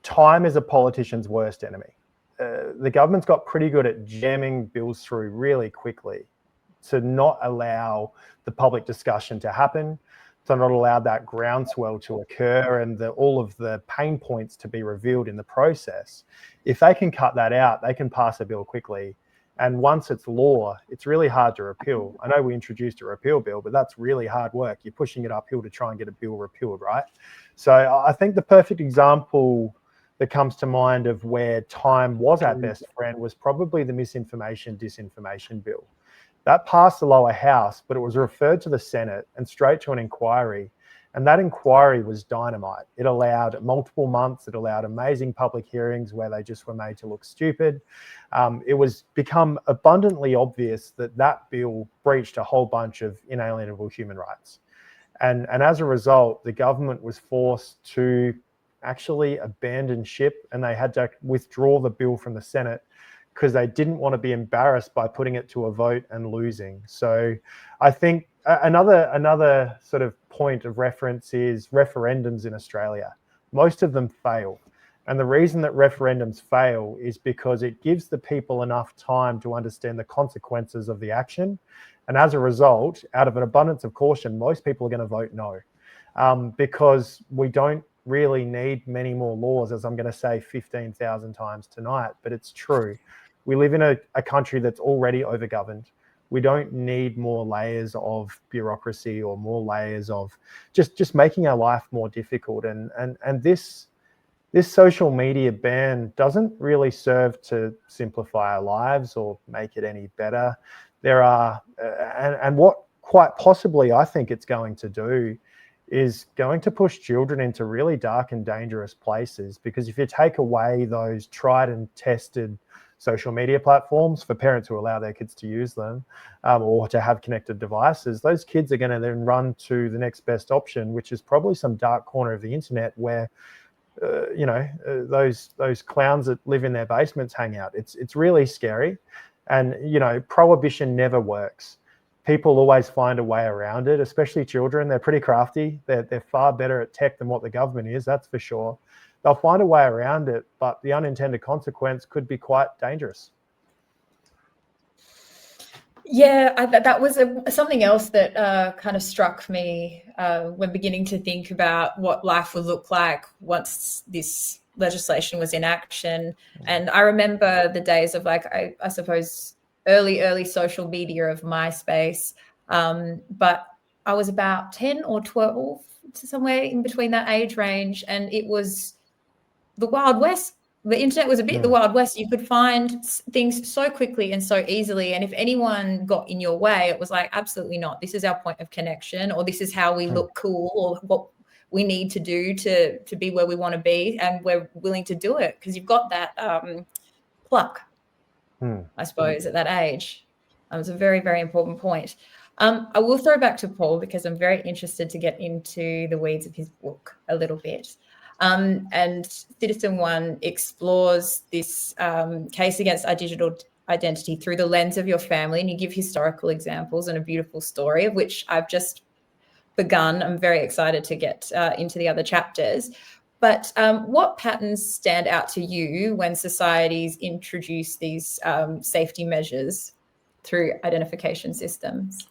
time is a politician's worst enemy. The government's got pretty good at jamming bills through really quickly to not allow the public discussion to happen, to not allow that groundswell to occur and all of the pain points to be revealed in the process. If they can cut that out, they can pass a bill quickly. And once it's law, it's really hard to repeal. I know we introduced a repeal bill, but that's really hard work. You're pushing it uphill to try and get a bill repealed, right? So I think the perfect example that comes to mind of where time was our best friend was probably the misinformation, disinformation bill. That passed the lower house, but it was referred to the Senate and straight to an inquiry. And that inquiry was dynamite. It allowed multiple months. It allowed amazing public hearings where they just were made to look stupid. It was become abundantly obvious that that bill breached a whole bunch of inalienable human rights. And as a result, the government was forced to actually abandon ship, and they had to withdraw the bill from the Senate because they didn't want to be embarrassed by putting it to a vote and losing. So I think another sort of point of reference is referendums in Australia. Most of them fail. And the reason that referendums fail is because it gives the people enough time to understand the consequences of the action. And as a result, out of an abundance of caution, most people are going to vote no, because we don't really need many more laws, as I'm going to say 15,000 times tonight, but it's true. We live in a country that's already overgoverned. We don't need more layers of bureaucracy or more layers of just making our life more difficult. And this social media ban doesn't really serve to simplify our lives or make it any better. There are, and what quite possibly I think it's going to do is going to push children into really dark and dangerous places, because if you take away those tried and tested social media platforms for parents who allow their kids to use them, or to have connected devices, those kids are going to then run to the next best option, which is probably some dark corner of the internet where those clowns that live in their basements hang out. It's really scary. And prohibition never works. People always find a way around it, especially children. They're pretty crafty. They're far better at tech than what the government is, that's for sure. They'll find a way around it, but the unintended consequence could be quite dangerous. Yeah, that was something else that kind of struck me when beginning to think about what life would look like once this legislation was in action. And I remember the days of I suppose early social media of MySpace, but I was about 10 or 12, somewhere in between that age range, and it was the Wild West. The internet was a bit the Wild West. You could find things so quickly and so easily. And if anyone got in your way, it was like, absolutely not. This is our point of connection, or this is how we look cool, or what we need to do to be where we want to be. And we're willing to do it because you've got that pluck, I suppose, at that age. It was a very, very important point. I will throw back to Paul because I'm very interested to get into the weeds of his book a little bit. And Citizen One explores this case against our digital identity through the lens of your family, and you give historical examples and a beautiful story, of which I've just begun. I'm very excited to get into the other chapters. But what patterns stand out to you when societies introduce these safety measures through identification systems?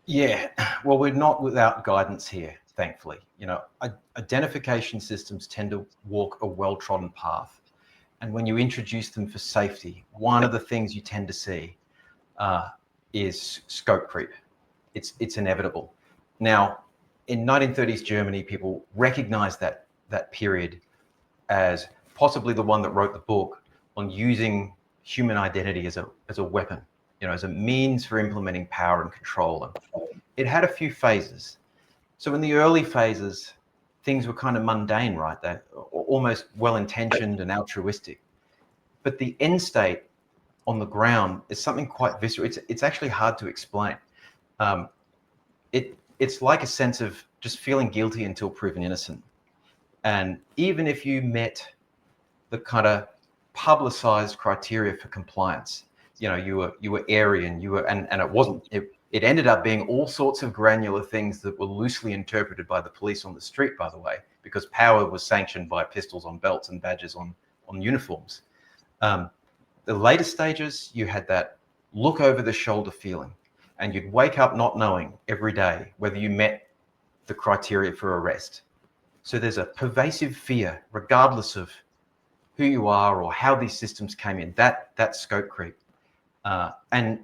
Yeah, well, we're not without guidance here, thankfully. Identification systems tend to walk a well-trodden path. And when you introduce them for safety, one of the things you tend to see is scope creep. It's inevitable. Now, in 1930s Germany, people recognized that period as possibly the one that wrote the book on using human identity as a weapon, as a means for implementing power and control. And it had a few phases. So in the early phases, things were kind of mundane, right? They're almost well-intentioned and altruistic. But the end state on the ground is something quite visceral. It's actually hard to explain. It's like a sense of just feeling guilty until proven innocent. And even if you met the kind of publicized criteria for compliance, you were Aryan, and it wasn't. It ended up being all sorts of granular things that were loosely interpreted by the police on the street, by the way, because power was sanctioned by pistols on belts and badges on uniforms. The later stages, you had that look over the shoulder feeling, and you'd wake up not knowing every day whether you met the criteria for arrest. So there's a pervasive fear, regardless of who you are or how these systems came in, that scope creep. And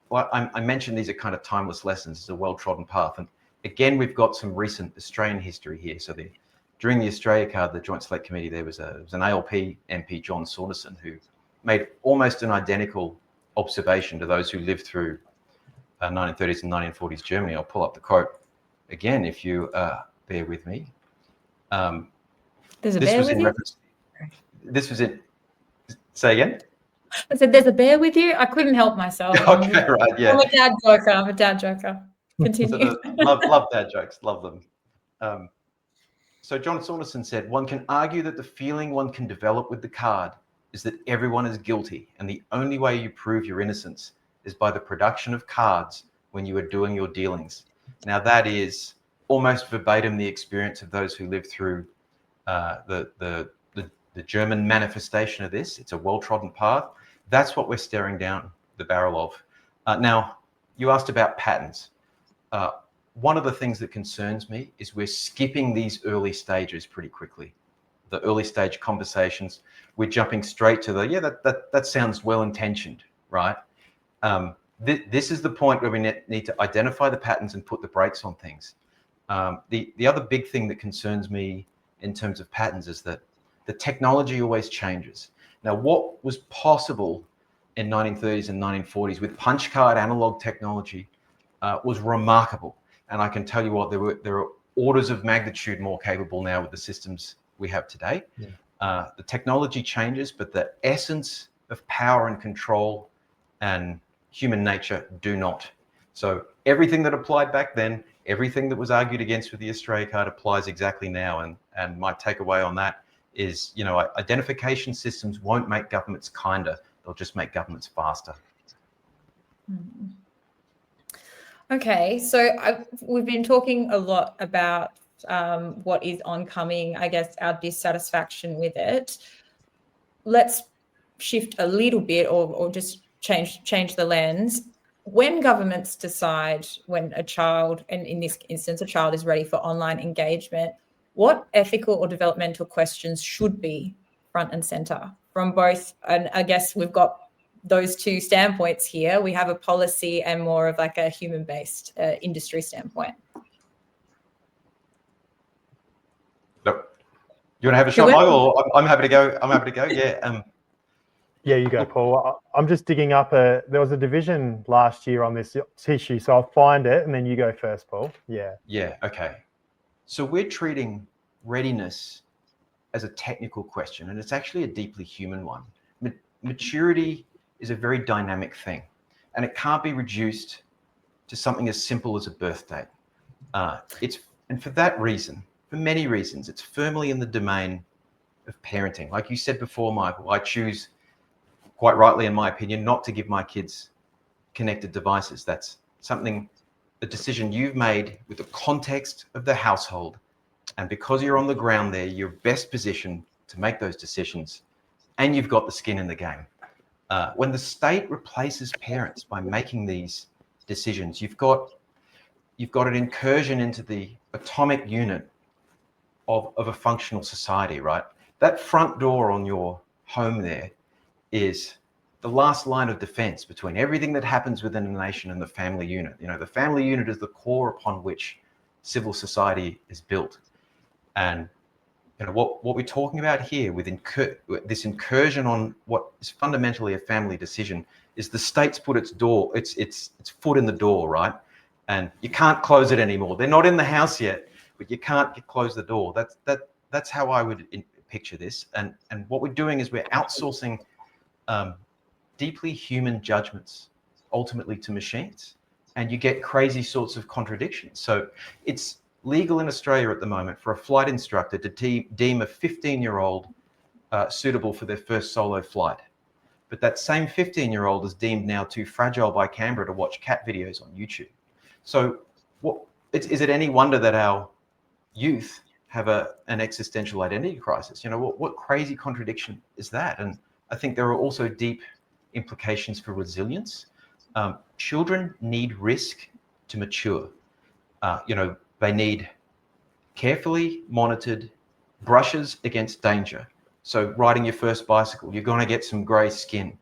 well, I mentioned these are kind of timeless lessons. It's a well-trodden path. And again, we've got some recent Australian history here. So during the Australia Card, the Joint Select Committee, there was an ALP MP, John Saunderson, who made almost an identical observation to those who lived through 1930s and 1940s Germany. I'll pull up the quote again if you bear with me. There's a bear with you? This was it. Say again? I said, there's a bear with you? I couldn't help myself. Okay, right, yeah. I'm a dad joker. Continue. love dad jokes, love them. So John Saunderson said, one can argue that the feeling one can develop with the card is that everyone is guilty, and the only way you prove your innocence is by the production of cards when you are doing your dealings. Now that is almost verbatim the experience of those who lived through the German manifestation of this. It's a well-trodden path. That's what we're staring down the barrel of. Now, you asked about patterns. One of the things that concerns me is we're skipping these early stages pretty quickly. The early stage conversations, we're jumping straight to that sounds well-intentioned, right? This is the point where we need to identify the patterns and put the brakes on things. The other big thing that concerns me in terms of patterns is that the technology always changes. Now, what was possible in 1930s and 1940s with punch card analog technology was remarkable. And I can tell you what, there are orders of magnitude more capable now with the systems we have today. Yeah. The technology changes, but the essence of power and control and human nature do not. So everything that applied back then, everything that was argued against with the Australia Card applies exactly now. And my takeaway on that is, identification systems won't make governments kinder. They'll just make governments faster. Okay, so we've been talking a lot about what is oncoming, I guess, our dissatisfaction with it. Let's shift a little bit or just change the lens. When governments decide when a child, and in this instance, a child is ready for online engagement, what ethical or developmental questions should be front and center from both? And I guess we've got those two standpoints here. We have a policy and more of like a human-based industry standpoint. Look, you want to have a shot, Michael? I'm happy to go. Yeah. Yeah, you go, Paul. I'm just digging up there was a division last year on this issue, so I'll find it and then you go first, Paul. Yeah. Yeah, okay. So we're treating readiness as a technical question, and it's actually a deeply human one. Maturity is a very dynamic thing, and it can't be reduced to something as simple as a birth date. And for that reason, for many reasons, it's firmly in the domain of parenting. Like you said before, Michael, I choose, quite rightly in my opinion, not to give my kids connected devices. That's a decision you've made with the context of the household. And because you're on the ground there, you're best positioned to make those decisions, and you've got the skin in the game. When the state replaces parents by making these decisions, you've got an incursion into the atomic unit of a functional society, right? That front door on your home there is the last line of defense between everything that happens within a nation and the family unit. The family unit is the core upon which civil society is built. And what we're talking about here with this incursion on what is fundamentally a family decision is the state's put its foot in the door, right? And you can't close it anymore. They're not in the house yet, but you can't close the door. That's how I would picture this. And what we're doing is we're outsourcing deeply human judgments ultimately to machines, and you get crazy sorts of contradictions. So it's legal in Australia at the moment for a flight instructor to deem a 15-year-old suitable for their first solo flight. But that same 15-year-old is deemed now too fragile by Canberra to watch cat videos on YouTube. So is it any wonder that our youth have an existential identity crisis? What crazy contradiction is that? And I think there are also deep implications for resilience. Children need risk to mature. They need carefully monitored brushes against danger. So riding your first bicycle, you're going to get some grey skin.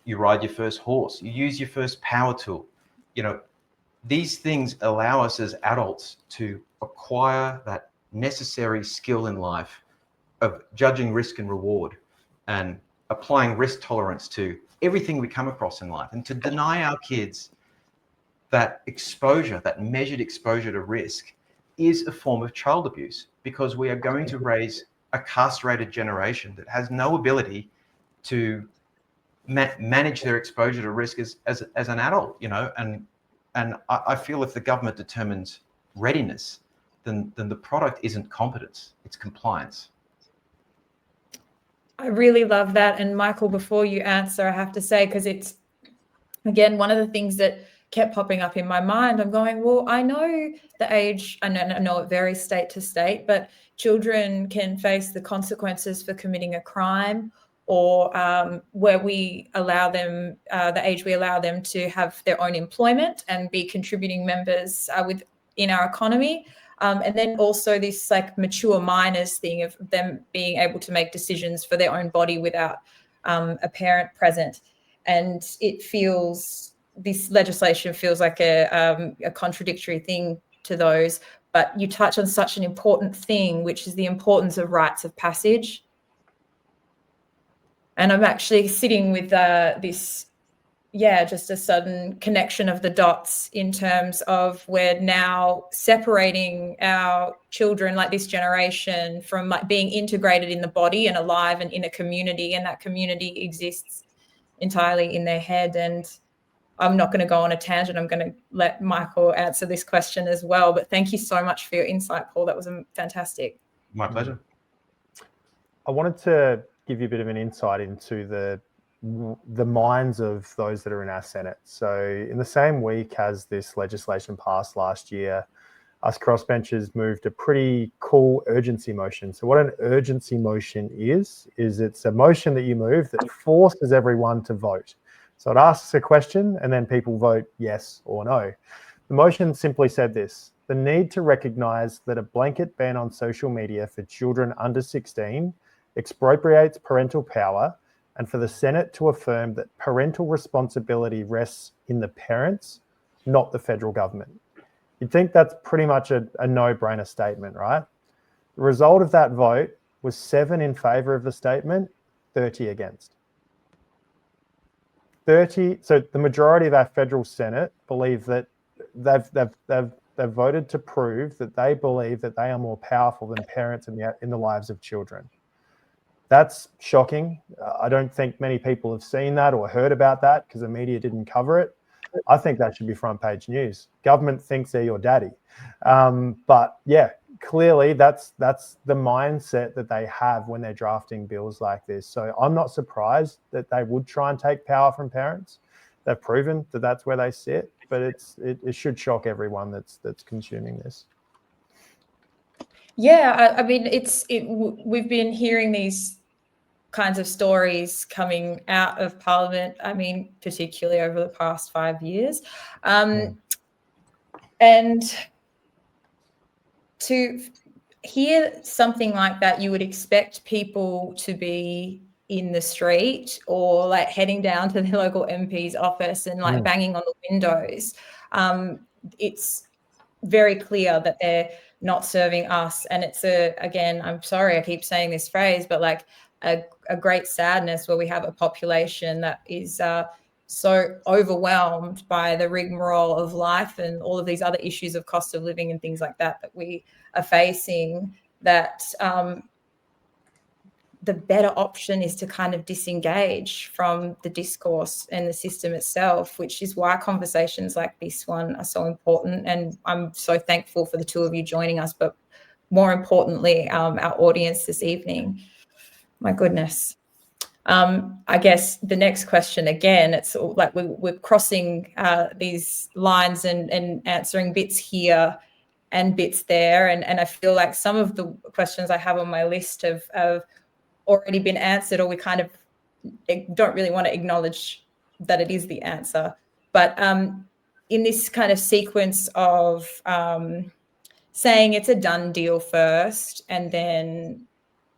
You ride your first horse, you use your first power tool. You know, these things allow us as adults to acquire that necessary skill in life of judging risk and reward and applying risk tolerance to everything we come across in life. And to deny our kids that exposure, that measured exposure to risk, is a form of child abuse, because we are going to raise a castrated generation that has no ability to manage their exposure to risk as an adult, you know. And I feel if the government determines readiness, then the product isn't competence, it's compliance. I really love that. And Michael, before you answer, I have to say, because it's, again, one of the things that kept popping up in my mind, I'm going, well, I know the age, I know it varies state to state, but children can face the consequences for committing a crime, or where we allow them, the age we allow them to have their own employment and be contributing members in our economy. And then also this like mature minors thing of them being able to make decisions for their own body without a parent present. And this legislation feels like a contradictory thing to those. But you touch on such an important thing, which is the importance of rites of passage. And I'm actually sitting with just a sudden connection of the dots in terms of we're now separating our children, like this generation, from like being integrated in the body and alive and in a community, and that community exists entirely in their head. And I'm not going to go on a tangent. I'm going to let Michael answer this question as well. But thank you so much for your insight, Paul. That was fantastic. My pleasure. I wanted to give you a bit of an insight into the minds of those that are in our Senate. So in the same week as this legislation passed last year, us crossbenchers moved a pretty cool urgency motion. So what an urgency motion is it's a motion that you move that forces everyone to vote. So it asks a question and then people vote yes or no. The motion simply said this: the need to recognise that a blanket ban on social media for children under 16 expropriates parental power, and for the Senate to affirm that parental responsibility rests in the parents, not the federal government. You'd think that's pretty much a no-brainer statement, right? The result of that vote was 7 in favour of the statement, 30 against. 30. So the majority of our federal Senate believe that they've voted to prove that they believe that they are more powerful than parents in the lives of children. That's shocking. I don't think many people have seen that or heard about that because the media didn't cover it. I think that should be front page news. Government thinks they're your daddy. But yeah, clearly that's the mindset that they have when they're drafting bills like this. So I'm not surprised that they would try and take power from parents. They've proven that that's where they sit, but it should shock everyone that's consuming this. Yeah, I mean, we've been hearing these kinds of stories coming out of Parliament, I mean, particularly over the past 5 years. And to hear something like that, you would expect people to be in the street or like heading down to the local MP's office and like banging on the windows. It's very clear that they're not serving us. And it's again, I'm sorry, I keep saying this phrase, but like a great sadness where we have a population that is so overwhelmed by the rigmarole of life and all of these other issues of cost of living and things like that we are facing, that the better option is to kind of disengage from the discourse and the system itself, which is why conversations like this one are so important. And I'm so thankful for the two of you joining us, but more importantly, our audience this evening. My goodness. I guess the next question, again, it's like we're crossing these lines and answering bits here and bits there. And I feel like some of the questions I have on my list have already been answered, or we kind of don't really want to acknowledge that it is the answer. But in this kind of sequence of saying it's a done deal first and then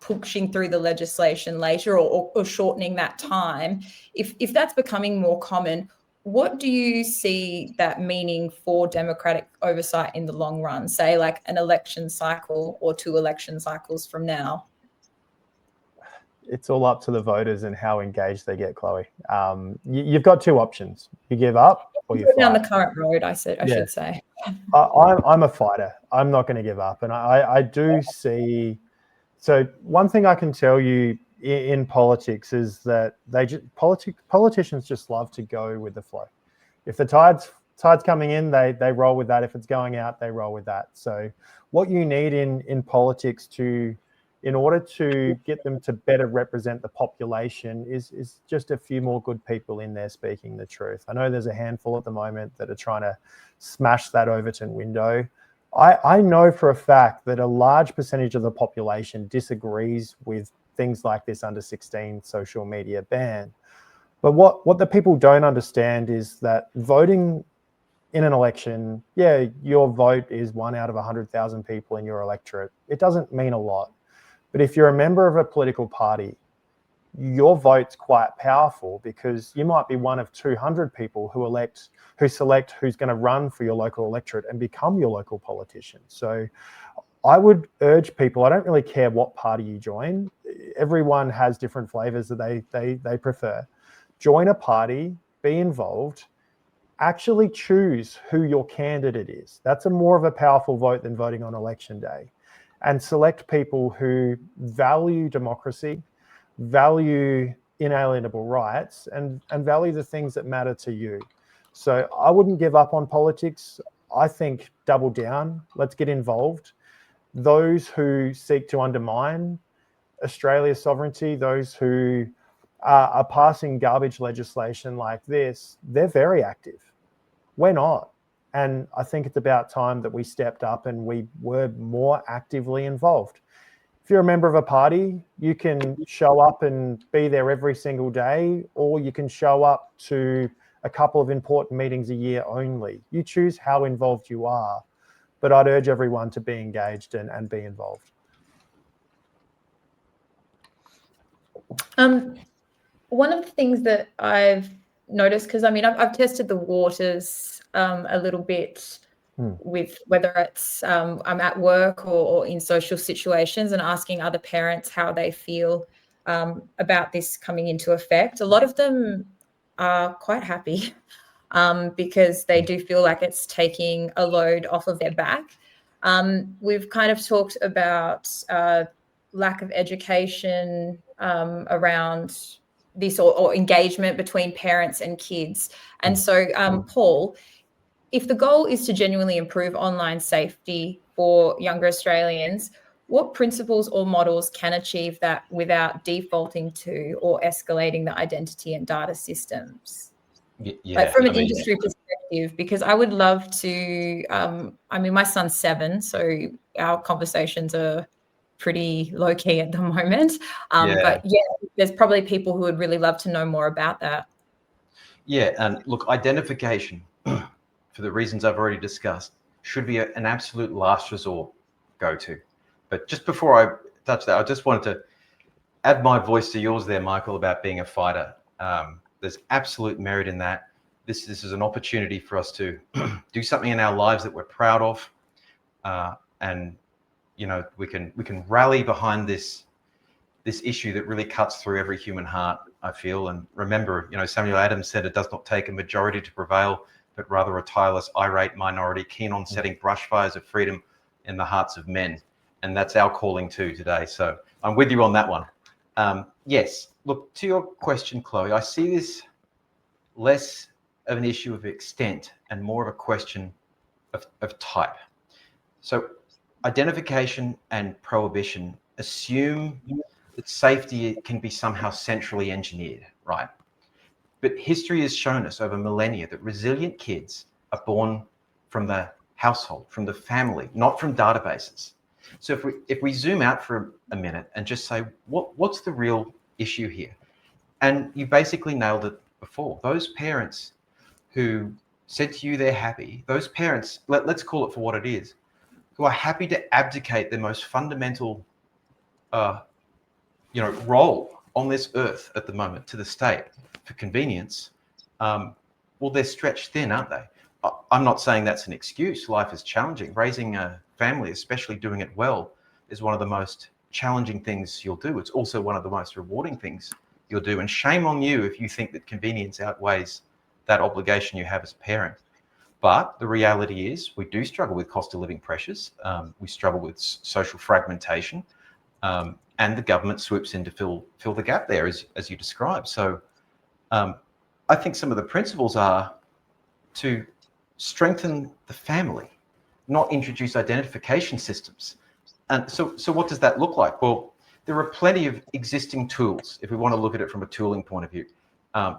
pushing through the legislation later, or shortening that time, if that's becoming more common, what do you see that meaning for democratic oversight in the long run, say like an election cycle or 2 election cycles from now? It's all up to the voters and how engaged they get, Chloe. You've got 2 options. You give up or you fight. Down the current road, I should say. I'm a fighter. I'm not going to give up. And I do see... So one thing I can tell you in politics is that politicians just love to go with the flow. If the tide's coming in, they roll with that. If it's going out, they roll with that. So what you need in politics in order to get them to better represent the population is just a few more good people in there speaking the truth. I know there's a handful at the moment that are trying to smash that Overton window. I know for a fact that a large percentage of the population disagrees with things like this under 16 social media ban. But what the people don't understand is that voting in an election, yeah, your vote is 1 out of 100,000 people in your electorate. It doesn't mean a lot. But if you're a member of a political party, your vote's quite powerful, because you might be one of 200 people who select who's going to run for your local electorate and become your local politician. So I would urge people, I don't really care what party you join. Everyone has different flavors that they prefer. Join a party, be involved, actually choose who your candidate is. That's more of a powerful vote than voting on election day. And select people who value democracy, value inalienable rights, and value the things that matter to you. So I wouldn't give up on politics. I think double down. Let's get involved. Those who seek to undermine Australia's sovereignty, those who are passing garbage legislation like this, they're very active. We're not. And I think it's about time that we stepped up and we were more actively involved. If you're a member of a party, you can show up and be there every single day, or you can show up to a couple of important meetings a year only. You choose how involved you are, but I'd urge everyone to be engaged and be involved. One of the things that I've noticed, because I mean, I've tested the waters a little bit with whether it's I'm at work or in social situations, and asking other parents how they feel about this coming into effect. A lot of them are quite happy because they do feel like it's taking a load off of their back. We've kind of talked about lack of education around this, or engagement between parents and kids. And so, Paul, if the goal is to genuinely improve online safety for younger Australians, what principles or models can achieve that without defaulting to or escalating the identity and data systems? Yeah, like from an industry perspective, because I would love to, I mean, my son's 7, so our conversations are pretty low key at the moment. But yeah, there's probably people who would really love to know more about that. Yeah, and look, identification, for the reasons I've already discussed, should be an absolute last resort go-to. But just before I touch that, I just wanted to add my voice to yours there, Michael, about being a fighter. There's absolute merit in that. This is an opportunity for us to do something in our lives that we're proud of, and you know, we can rally behind this issue that really cuts through every human heart, I feel. And remember, you know, Samuel Adams said, it does not take a majority to prevail, but rather a tireless, irate minority keen on setting brush fires of freedom in the hearts of men. And that's our calling too today. So I'm with you on that one. Yes, look, to your question, Chloe, I see this less of an issue of extent and more of a question of type. So identification and prohibition assume that safety can be somehow centrally engineered, right? But history has shown us over millennia that resilient kids are born from the household, from the family, not from databases. So if we zoom out for a minute and just say, what's the real issue here? And you basically nailed it before. Those parents who said to you they're happy, those parents, let's call it for what it is, who are happy to abdicate their most fundamental, role on this earth at the moment to the state for convenience, well, they're stretched thin, aren't they? I'm not saying that's an excuse. Life is challenging. Raising a family, especially doing it well, is one of the most challenging things you'll do. It's also one of the most rewarding things you'll do. And shame on you if you think that convenience outweighs that obligation you have as a parent. But the reality is we do struggle with cost of living pressures. We struggle with social fragmentation. And the government swoops in to fill the gap there, as you described. So I think some of the principles are to strengthen the family, not introduce identification systems. And so what does that look like? Well, there are plenty of existing tools if we want to look at it from a tooling point of view.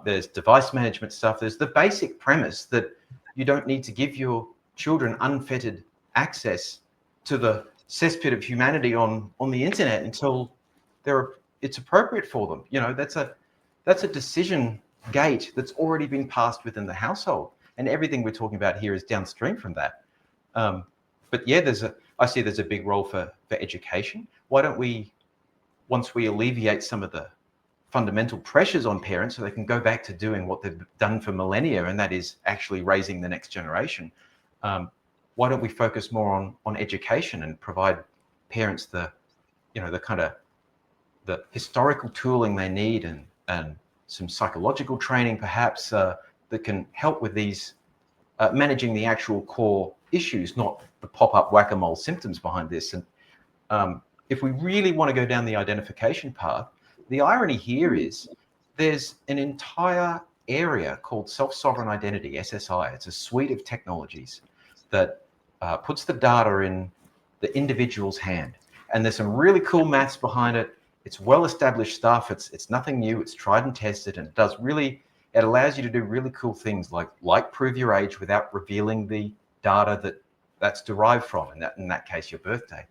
There's device management stuff. There's the basic premise that you don't need to give your children unfettered access to the cesspit of humanity on the internet until it's appropriate for them. You know, that's a decision gate that's already been passed within the household, and everything we're talking about here is downstream from that. But yeah, I see there's a big role for education. Why don't we, once we alleviate some of the fundamental pressures on parents so they can go back to doing what they've done for millennia, and that is actually raising the next generation, why don't we focus more on education and provide parents the historical tooling they need and some psychological training perhaps that can help with these managing the actual core issues, not the pop-up whack-a-mole symptoms behind this. And if we really want to go down the identification path, the irony here is there's an entire area called self-sovereign identity, SSI. It's a suite of technologies that puts the data in the individual's hand. And there's some really cool maths behind it. It's well-established stuff. It's nothing new. It's tried and tested, and it allows you to do really cool things like prove your age without revealing the data that's derived from, in that case, your birthday.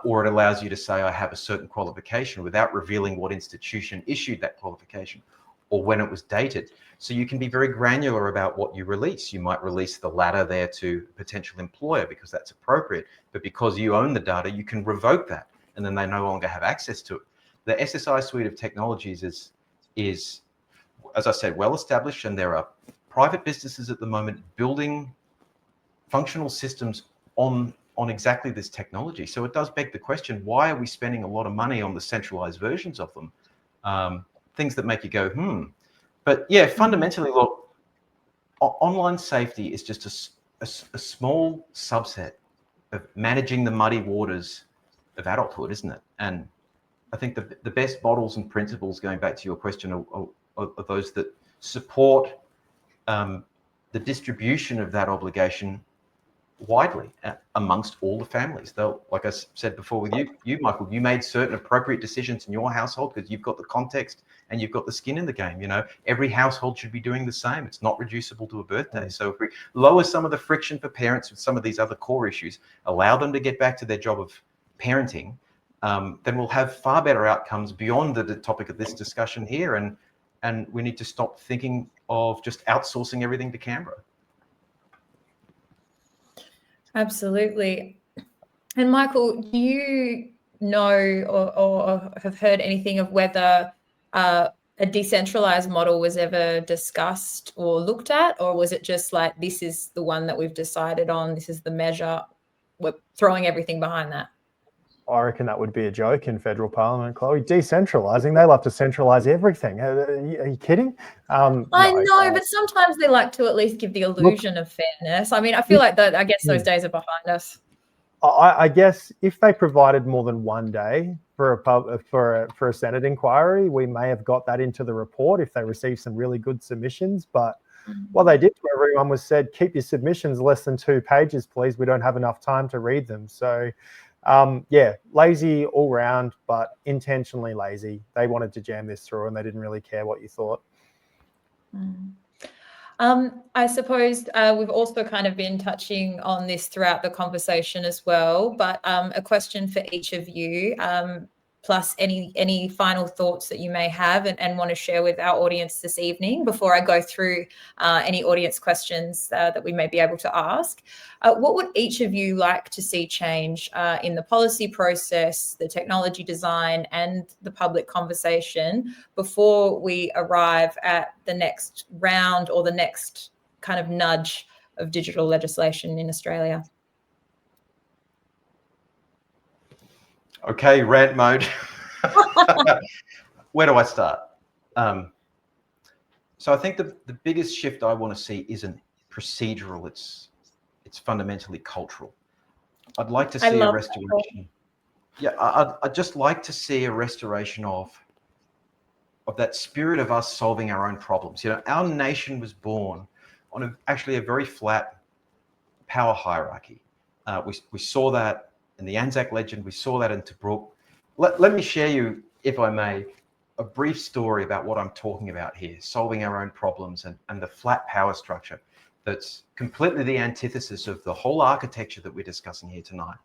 Or it allows you to say, I have a certain qualification without revealing what institution issued that qualification or when it was dated. So you can be very granular about what you release. You might release the latter there to a potential employer because that's appropriate, but because you own the data, you can revoke that, and then they no longer have access to it. The SSI suite of technologies is, as I said, well established, and there are private businesses at the moment building functional systems on exactly this technology. So it does beg the question, why are we spending a lot of money on the centralized versions of them? Things that make you go, But yeah, fundamentally, look, online safety is just a small subset of managing the muddy waters of adulthood, isn't it? And I think the best models and principles, going back to your question, are those that support the distribution of that obligation widely amongst all the families. Though, like I said before with you, Michael, you made certain appropriate decisions in your household because you've got the context and you've got the skin in the game. You know, every household should be doing the same. It's not reducible to a birthday. So if we lower some of the friction for parents with some of these other core issues, allow them to get back to their job of parenting, then we'll have far better outcomes beyond the topic of this discussion here. And we need to stop thinking of just outsourcing everything to Canberra. Absolutely. And Michael, do you know or have heard anything of whether a decentralized model was ever discussed or looked at, or was it just like, this is the one that we've decided on, this is the measure, we're throwing everything behind that? I reckon that would be a joke in federal parliament, Chloe. Decentralising, they love to centralise everything. Are you kidding? I know, but sometimes they like to at least give the illusion of fairness. I mean, I feel like I guess those days are behind us. I guess if they provided more than one day for a Senate inquiry, we may have got that into the report if they received some really good submissions. But what they did to everyone was said, keep your submissions less than 2 pages, please. We don't have enough time to read them. So yeah, lazy all round, but intentionally lazy. They wanted to jam this through and they didn't really care what you thought. I suppose we've also kind of been touching on this throughout the conversation as well, but a question for each of you. plus any final thoughts that you may have and want to share with our audience this evening before I go through any audience questions that we may be able to ask. What would each of you like to see change in the policy process, the technology design, and the public conversation before we arrive at the next round or the next kind of nudge of digital legislation in Australia? Okay, rant mode. Where do I start? So I think the biggest shift I want to see isn't procedural, it's fundamentally cultural. I'd like to see a restoration. Yeah, I'd just like to see a restoration of that spirit of us solving our own problems. You know, our nation was born on actually a very flat power hierarchy. We saw that in the Anzac legend, we saw that in Tobruk. Let me share you, if I may, a brief story about what I'm talking about here, solving our own problems and the flat power structure that's completely the antithesis of the whole architecture that we're discussing here tonight.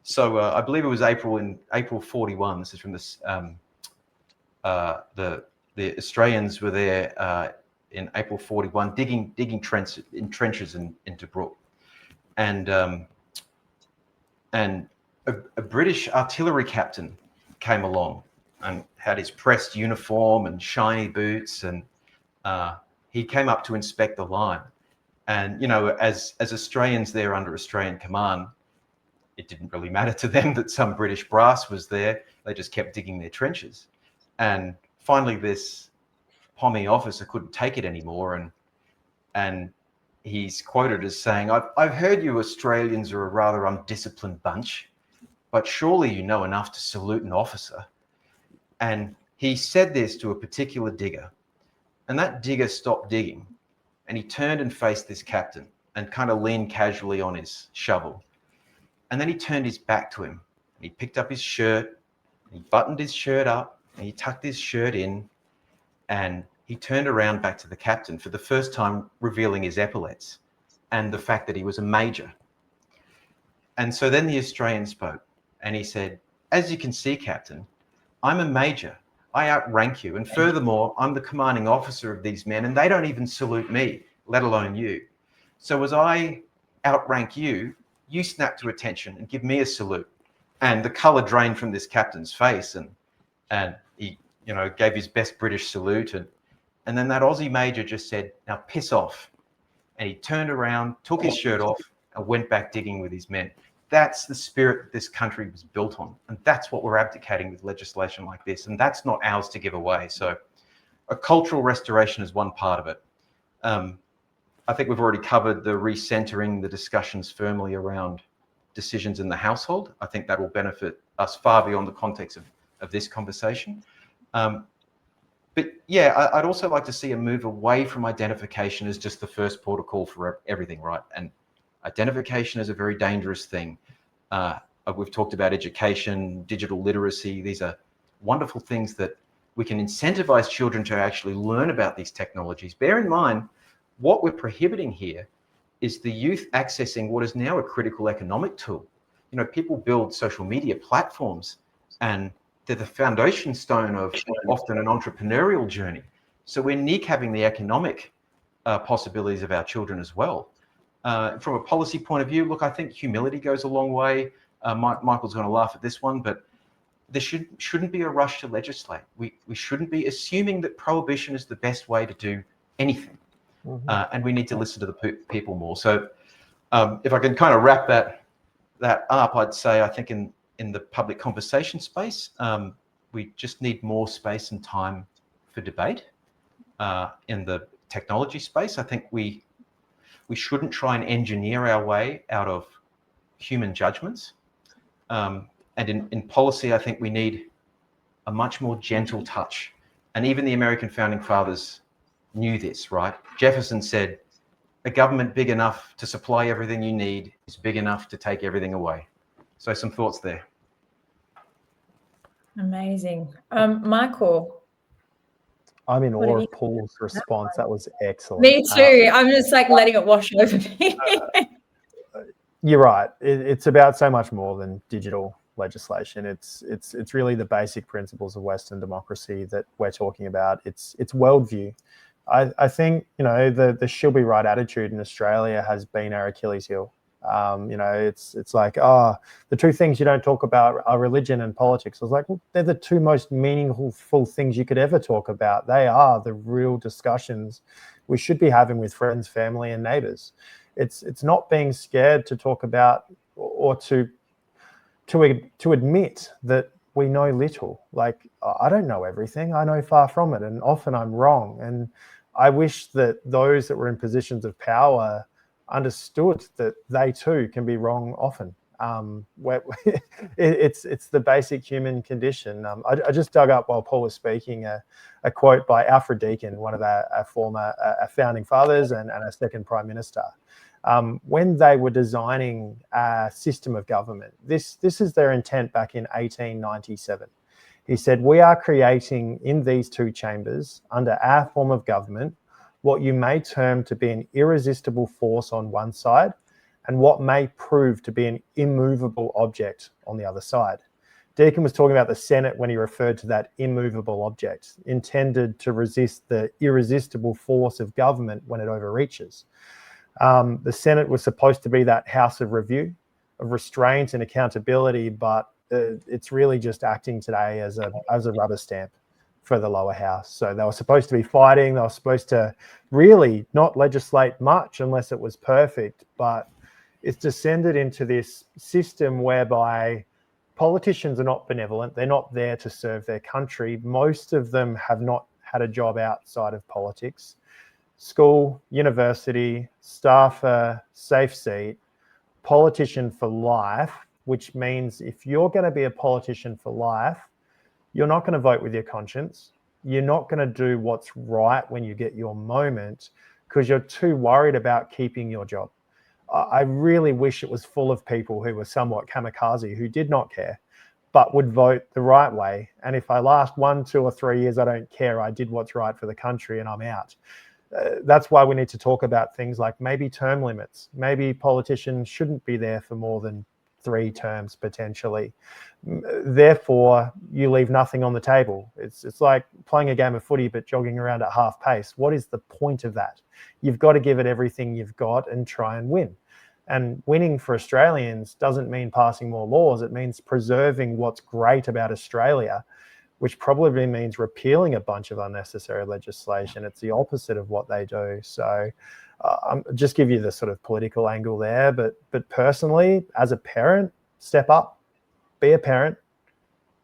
So I believe it was April 41. This is from this, the Australians were there in April 41, digging trenches in Tobruk. And a British artillery captain came along and had his pressed uniform and shiny boots, and he came up to inspect the line. And, you know, as Australians there under Australian command, it didn't really matter to them that some British brass was there. They just kept digging their trenches. And finally, this Pommy officer couldn't take it anymore, and he's quoted as saying, I've heard you Australians are a rather undisciplined bunch, but surely you know enough to salute an officer. And he said this to a particular digger, and that digger stopped digging, and he turned and faced this captain and kind of leaned casually on his shovel. And then he turned his back to him, and he picked up his shirt, and he buttoned his shirt up, and he tucked his shirt in, and he turned around back to the captain, for the first time revealing his epaulets and the fact that he was a major. And so then the Australian spoke, and he said, as you can see, Captain, I'm a major. I outrank you. And furthermore, I'm the commanding officer of these men, and they don't even salute me, let alone you. So as I outrank you, you snap to attention and give me a salute. And the colour drained from this captain's face, and he, you know, gave his best British salute. And then that Aussie major just said, now piss off. And he turned around, took his shirt off, and went back digging with his men. That's the spirit that this country was built on. And that's what we're abdicating with legislation like this. And that's not ours to give away. So a cultural restoration is one part of it. I think we've already covered the recentering the discussions firmly around decisions in the household. I think that will benefit us far beyond the context of this conversation. But yeah, I'd also like to see a move away from identification as just the first port of call for everything, right? And identification is a very dangerous thing. We've talked about education, digital literacy. These are wonderful things that we can incentivize children to actually learn about these technologies. Bear in mind, what we're prohibiting here is the youth accessing what is now a critical economic tool. You know, people build social media platforms, and they're the foundation stone of often an entrepreneurial journey. So we're kneecapping the economic possibilities of our children as well. From a policy point of view, look, I think humility goes a long way. Michael's going to laugh at this one, but there shouldn't be a rush to legislate. We shouldn't be assuming that prohibition is the best way to do anything. And we need to listen to the people more. So if I can kind of wrap that up, I'd say I think in the public conversation space, we just need more space and time for debate. In the technology space, I think we shouldn't try and engineer our way out of human judgments. And in policy, I think we need a much more gentle touch. And even the American founding fathers knew this, right? Jefferson said, a government big enough to supply everything you need is big enough to take everything away. So some thoughts there. Amazing. Michael. I'm in awe of Paul's response. That was excellent. Me too. I'm just like letting it wash over me. You're right. It's about so much more than digital. legislation. It's really the basic principles of Western democracy that we're talking about. It's worldview. I think, you know, the she'll be right attitude in Australia has been our Achilles heel. You know, it's like, oh, the two things you don't talk about are religion and politics. I was like, well, they're the two most meaningful things you could ever talk about. They are the real discussions we should be having with friends, family, and neighbors. It's not being scared to talk about or to admit that we know little. Like, I don't know everything. I know far from it, and often I'm wrong. And I wish that those that were in positions of power understood that they too can be wrong often. It's the basic human condition. I just dug up while Paul was speaking a quote by Alfred Deakin, one of our former founding fathers and our second prime minister. When they were designing a system of government, this is their intent back in 1897. He said, "We are creating in these two chambers, under our form of government, what you may term to be an irresistible force on one side, and what may prove to be an immovable object on the other side." Deakin was talking about the Senate when he referred to that immovable object, intended to resist the irresistible force of government when it overreaches. The Senate was supposed to be that house of review, of restraint and accountability, but it's really just acting today as a rubber stamp for the lower house. So they were supposed to be fighting. They were supposed to really not legislate much unless it was perfect, but it's descended into this system whereby politicians are not benevolent. They're not there to serve their country. Most of them have not had a job outside of politics. School, university, staffer, safe seat, politician for life, which means if you're going to be a politician for life, you're not going to vote with your conscience. You're not going to do what's right when you get your moment because you're too worried about keeping your job. I really wish it was full of people who were somewhat kamikaze, who did not care, but would vote the right way. And if I last 1, 2, or 3 years, I don't care. I did what's right for the country and I'm out. That's why we need to talk about things like maybe term limits. Maybe politicians shouldn't be there for more than 3 terms potentially. Therefore, you leave nothing on the table. It's like playing a game of footy but jogging around at half pace. What is the point of that? You've got to give it everything you've got and try and win. And winning for Australians doesn't mean passing more laws. It means preserving what's great about Australia, which probably means repealing a bunch of unnecessary legislation. It's the opposite of what they do. So I'll just give you the sort of political angle there. But personally, as a parent, step up, be a parent,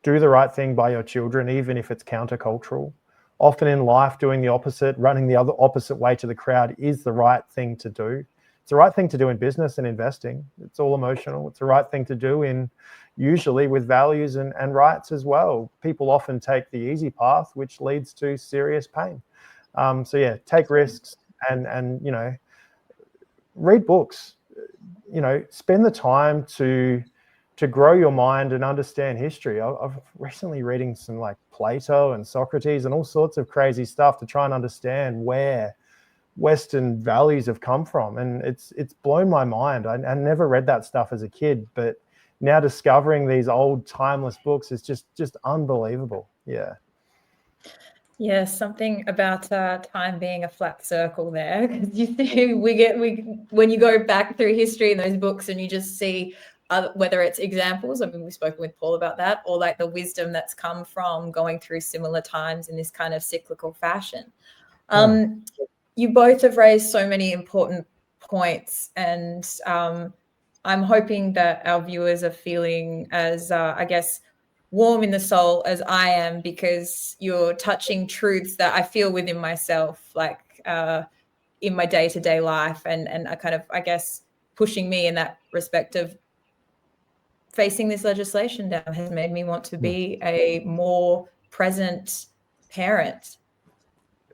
do the right thing by your children, even if it's countercultural. Often in life, doing the opposite, running the other opposite way to the crowd is the right thing to do. It's the right thing to do in business and investing. It's all emotional. It's the right thing to do in usually with values and rights as well. People often take the easy path, which leads to serious pain. So yeah, take risks and you know, read books. You know, spend the time to grow your mind and understand history. I've recently reading some like Plato and Socrates and all sorts of crazy stuff to try and understand where Western values have come from. And it's blown my mind. I never read that stuff as a kid, but now discovering these old timeless books is just unbelievable. Yeah. Yeah, something about time being a flat circle there. Because you see, when you go back through history in those books and you just see whether it's examples, I mean, we've spoken with Paul about that, or like the wisdom that's come from going through similar times in this kind of cyclical fashion. You both have raised so many important points, and I'm hoping that our viewers are feeling as, I guess, warm in the soul as I am, because you're touching truths that I feel within myself, like in my day-to-day life, and are kind of, I guess, pushing me in that respect of facing this legislation down has made me want to be a more present parent.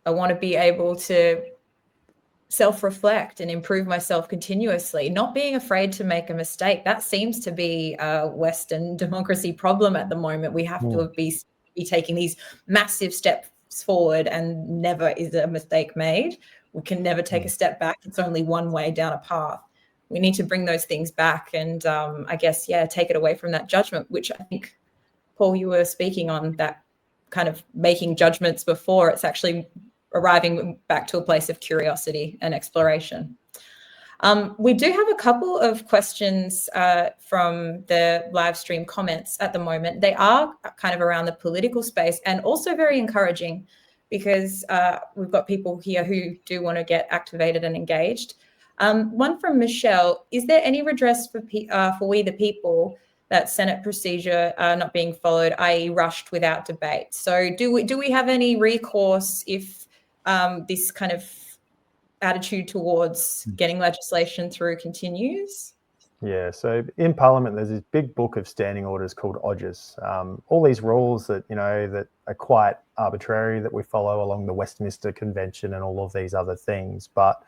I want to be able to self-reflect and improve myself continuously, not being afraid to make a mistake. That seems to be a Western democracy problem at the moment. We have to be taking these massive steps forward and never is a mistake made. We can never take a step back. It's only one way down a path. we need to bring those things back and I guess, take it away from that judgment, which I think, Paul, you were speaking on, that kind of making judgments before. It's actually arriving back to a place of curiosity and exploration. We do have a couple of questions from the live stream comments at the moment. They are kind of around the political space and also very encouraging because we've got people here who do want to get activated and engaged. One from Michelle: is there any redress for we the people that Senate procedure not being followed, i.e. rushed without debate? So do we have any recourse if this kind of attitude towards getting legislation through continues? Yeah, so in Parliament, there's this big book of standing orders called ODGES. All these rules that, that are quite arbitrary that we follow along the Westminster Convention and all of these other things. But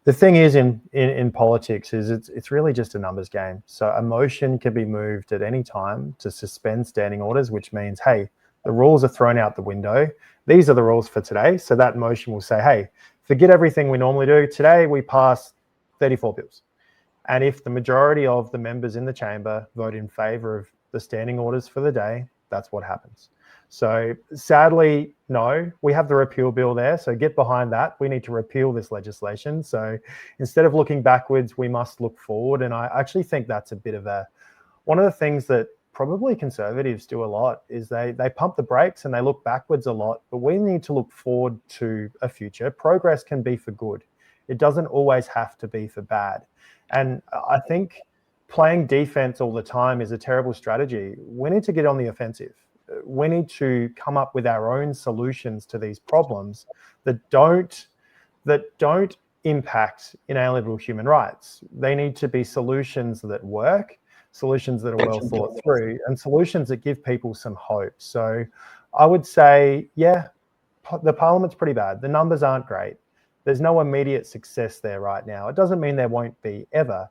the thing is in politics is it's really just a numbers game. So a motion can be moved at any time to suspend standing orders, which means, hey, the rules are thrown out the window. These are the rules for today. So that motion will say, hey, forget everything we normally do. Today we pass 34 bills. And if the majority of the members in the chamber vote in favour of the standing orders for the day, that's what happens. So sadly, no, we have the repeal bill there. So get behind that. We need to repeal this legislation. So instead of looking backwards, we must look forward. And I actually think that's a bit of one of the things that probably Conservatives do a lot is they pump the brakes and they look backwards a lot, but we need to look forward to a future. Progress can be for good. It doesn't always have to be for bad. And I think playing defense all the time is a terrible strategy. We need to get on the offensive. We need to come up with our own solutions to these problems that don't impact inalienable human rights. They need to be solutions that work, solutions that are well thought through, and solutions that give people some hope. So I would say, yeah, the Parliament's pretty bad. The numbers aren't great. There's no immediate success there right now. It doesn't mean there won't be ever,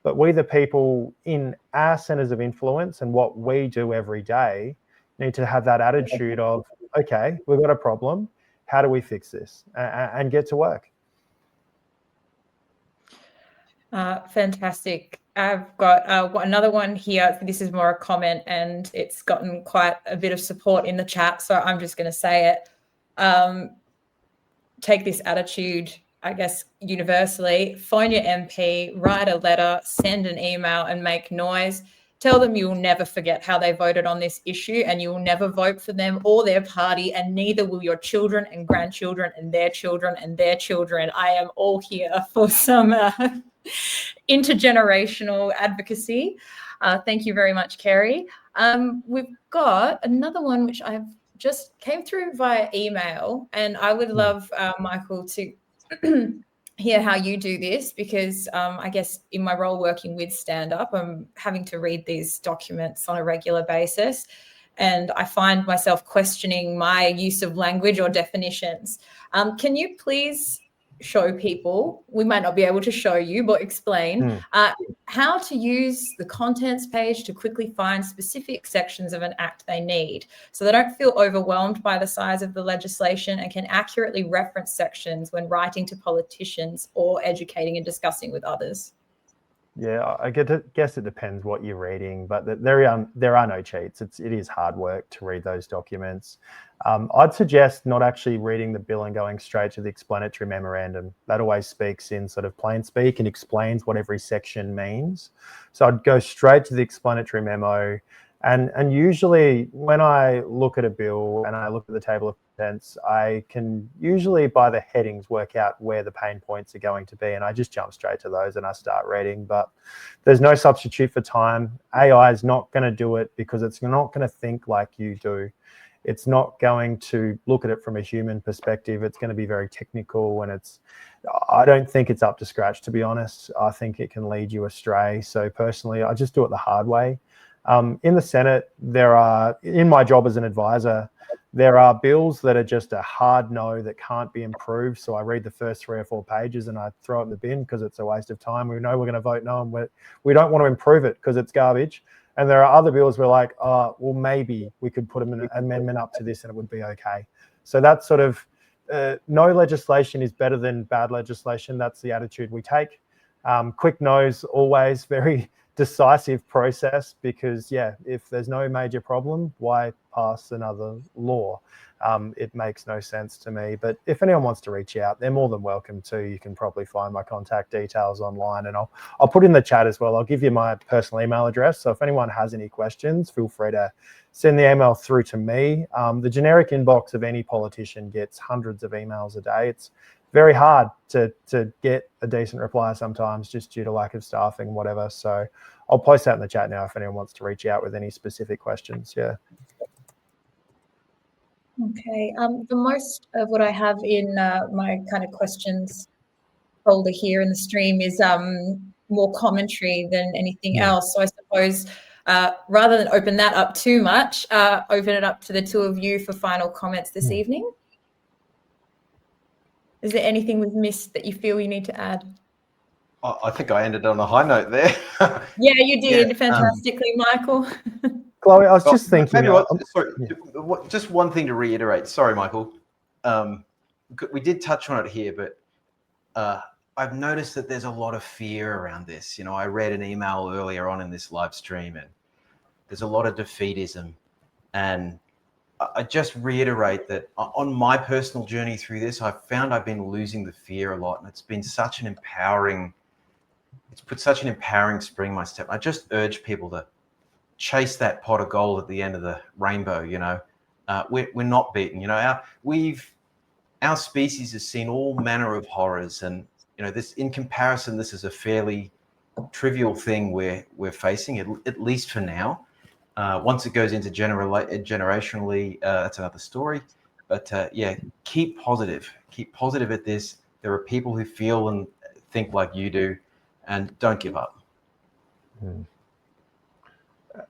but we, the people in our centres of influence and what we do every day, need to have that attitude of, okay, we've got a problem. How do we fix this? And get to work. Fantastic. I've got another one here. This is more a comment and it's gotten quite a bit of support in the chat, so I'm just going to say it. Take this attitude, I guess, universally. Phone your MP, write a letter, send an email and make noise. Tell them you will never forget how they voted on this issue and you will never vote for them or their party, and neither will your children and grandchildren and their children and their children. I am all here for some intergenerational advocacy. Thank you very much, Kerry. We've got another one which I've just came through via email, and I would love Michael to hear how you do this because I guess in my role working with Stand Up, I'm having to read these documents on a regular basis, and I find myself questioning my use of language or definitions. Can you please show people, we might not be able to show you, but explain how to use the contents page to quickly find specific sections of an act they need so they don't feel overwhelmed by the size of the legislation and can accurately reference sections when writing to politicians or educating and discussing with others? Yeah, I guess it depends what you're reading, but there are no cheats. It is hard work to read those documents. I'd suggest not actually reading the bill and going straight to the explanatory memorandum. That always speaks in sort of plain speak and explains what every section means. So I'd go straight to the explanatory memo. And usually when I look at a bill and I look at the table of contents, I can usually by the headings work out where the pain points are going to be. And I just jump straight to those and I start reading. But there's no substitute for time. AI is not going to do it because it's not going to think like you do. It's not going to look at it from a human perspective. It's going to be very technical, and I don't think it's up to scratch, to be honest. I think it can lead you astray. So personally, I just do it the hard way. In the Senate, in my job as an advisor, there are bills that are just a hard no that can't be improved. So I read the first 3 or 4 pages and I throw it in the bin because it's a waste of time. We know we're going to vote no, and we don't want to improve it because it's garbage. And there are other bills we're like, oh, well, maybe we could put an amendment up to this and it would be okay. So that's sort of no legislation is better than bad legislation. That's the attitude we take. Quick no's always very decisive process, because if there's no major problem, why pass another law? It makes no sense to me. But if anyone wants to reach out, they're more than welcome to. You can probably find my contact details online, and I'll put in the chat as well. I'll give you my personal email address, so if anyone has any questions, feel free to send the email through to me. The generic inbox of any politician gets hundreds of emails a day. It's very hard to get a decent reply sometimes, just due to lack of staffing, whatever. So I'll post that in the chat now if anyone wants to reach out with any specific questions. Yeah. Okay. The most of what I have in my kind of questions folder here in the stream is more commentary than anything else. So I suppose rather than open that up too much, open it up to the two of you for final comments this evening. Is there anything we've missed that you feel you need to add? I think I ended on a high note there. Yeah, you did fantastically, Michael. Chloe, I was just thinking. Just one thing to reiterate. Sorry, Michael. We did touch on it here, but I've noticed that there's a lot of fear around this. You know, I read an email earlier on in this live stream, and there's a lot of defeatism. And I just reiterate that on my personal journey through this, I've found I've been losing the fear a lot, and it's been such an empowering. It's put such an empowering spring in my step. I just urge people to chase that pot of gold at the end of the rainbow. You know, we're not beaten. You know, our species has seen all manner of horrors, and you know, this in comparison, this is a fairly trivial thing we're facing, at least for now. Once it goes into generationally, that's another story. But keep positive at this. There are people who feel and think like you do, and don't give up.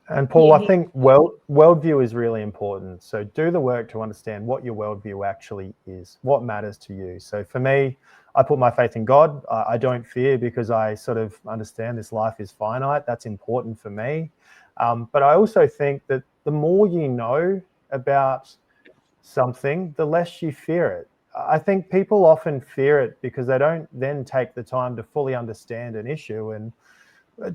And Paul, I think worldview is really important. So do the work to understand what your worldview actually is, what matters to you. So for me, I put my faith in God. I don't fear, because I sort of understand this life is finite. That's important for me. But I also think that the more you know about something, the less you fear it. I think people often fear it because they don't then take the time to fully understand an issue. And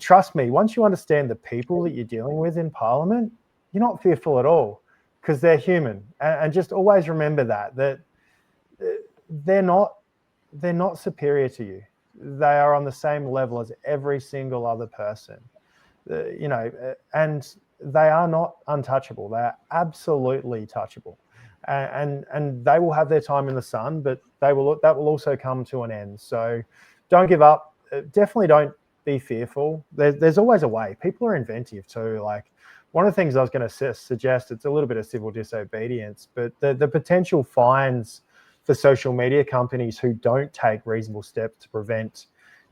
trust me, once you understand the people that you're dealing with in Parliament, you're not fearful at all, because they're human. And just always remember that they're not superior to you. They are on the same level as every single other person. And they are not untouchable. They are absolutely touchable, and they will have their time in the sun, but that will also come to an end. So don't give up. Definitely don't be fearful. There's always a way. People are inventive too. Like, one of the things I was going to suggest, it's a little bit of civil disobedience, but the potential fines for social media companies who don't take reasonable steps to prevent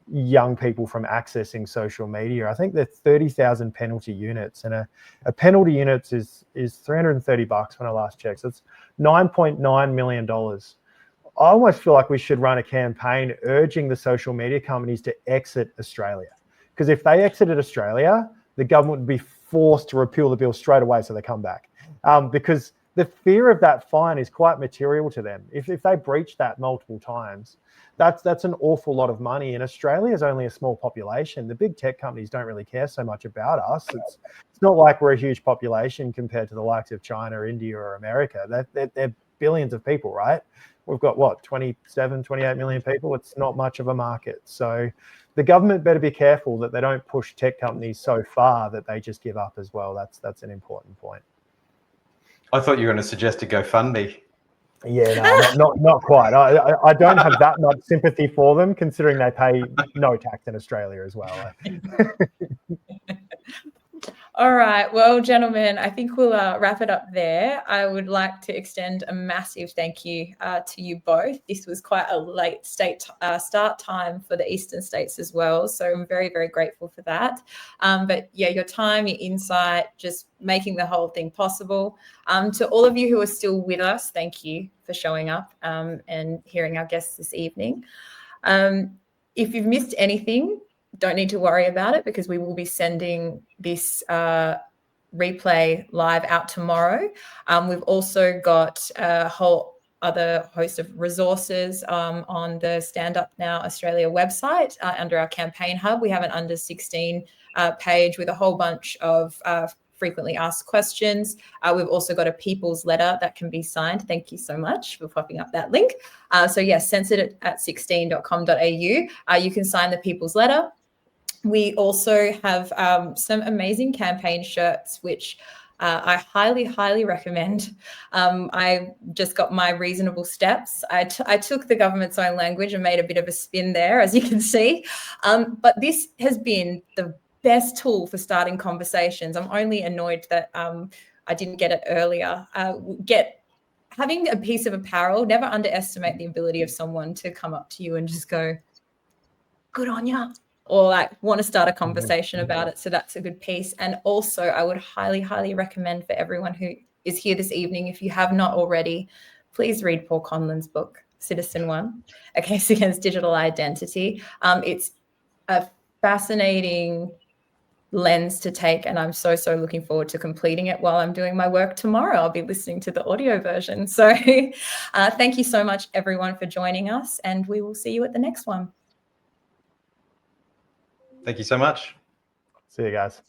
young people from accessing social media. I think they're 30,000 penalty units, and a penalty unit is $330 when I last checked. So it's $9.9 million. I almost feel like we should run a campaign urging the social media companies to exit Australia, because if they exited Australia, the government would be forced to repeal the bill straight away so they come back, because the fear of that fine is quite material to them. If they breach that multiple times, that's an awful lot of money. And Australia is only a small population. The big tech companies don't really care so much about us. It's not like we're a huge population compared to the likes of China, India, or America. They're billions of people, right? We've got 27, 28 million people. It's not much of a market. So the government better be careful that they don't push tech companies so far that they just give up as well. That's an important point. I thought you were going to suggest a GoFundMe. Yeah, no, not quite. I don't have that much sympathy for them, considering they pay no tax in Australia as well. All right. Well, gentlemen, I think we'll wrap it up there. I would like to extend a massive thank you to you both. This was quite a late start time for the Eastern States as well. So I'm very, very grateful for that. But yeah, your time, your insight, just making the whole thing possible. To all of you who are still with us, thank you for showing up and hearing our guests this evening. If you've missed anything, don't need to worry about it, because we will be sending this replay live out tomorrow. We've also got a whole other host of resources on the Stand Up Now Australia website under our campaign hub. We have an under 16 page with a whole bunch of frequently asked questions. We've also got a people's letter that can be signed. Thank you so much for popping up that link. So yes, censored at 16.com.au. You can sign the people's letter. We also have some amazing campaign shirts, which I highly, highly recommend. I just got my reasonable steps. I took the government's own language and made a bit of a spin there, as you can see. But this has been the best tool for starting conversations. I'm only annoyed that I didn't get it earlier. Having a piece of apparel, never underestimate the ability of someone to come up to you and just go, good on ya, or like want to start a conversation about it. So that's a good piece. And also I would highly, highly recommend for everyone who is here this evening, if you have not already, please read Paul Conlon's book, Citizen One, A Case Against Digital Identity. It's a fascinating lens to take, and I'm so looking forward to completing it while I'm doing my work tomorrow. I'll be listening to the audio version. So thank you so much, everyone, for joining us, and we will see you at the next one. Thank you so much. See you guys.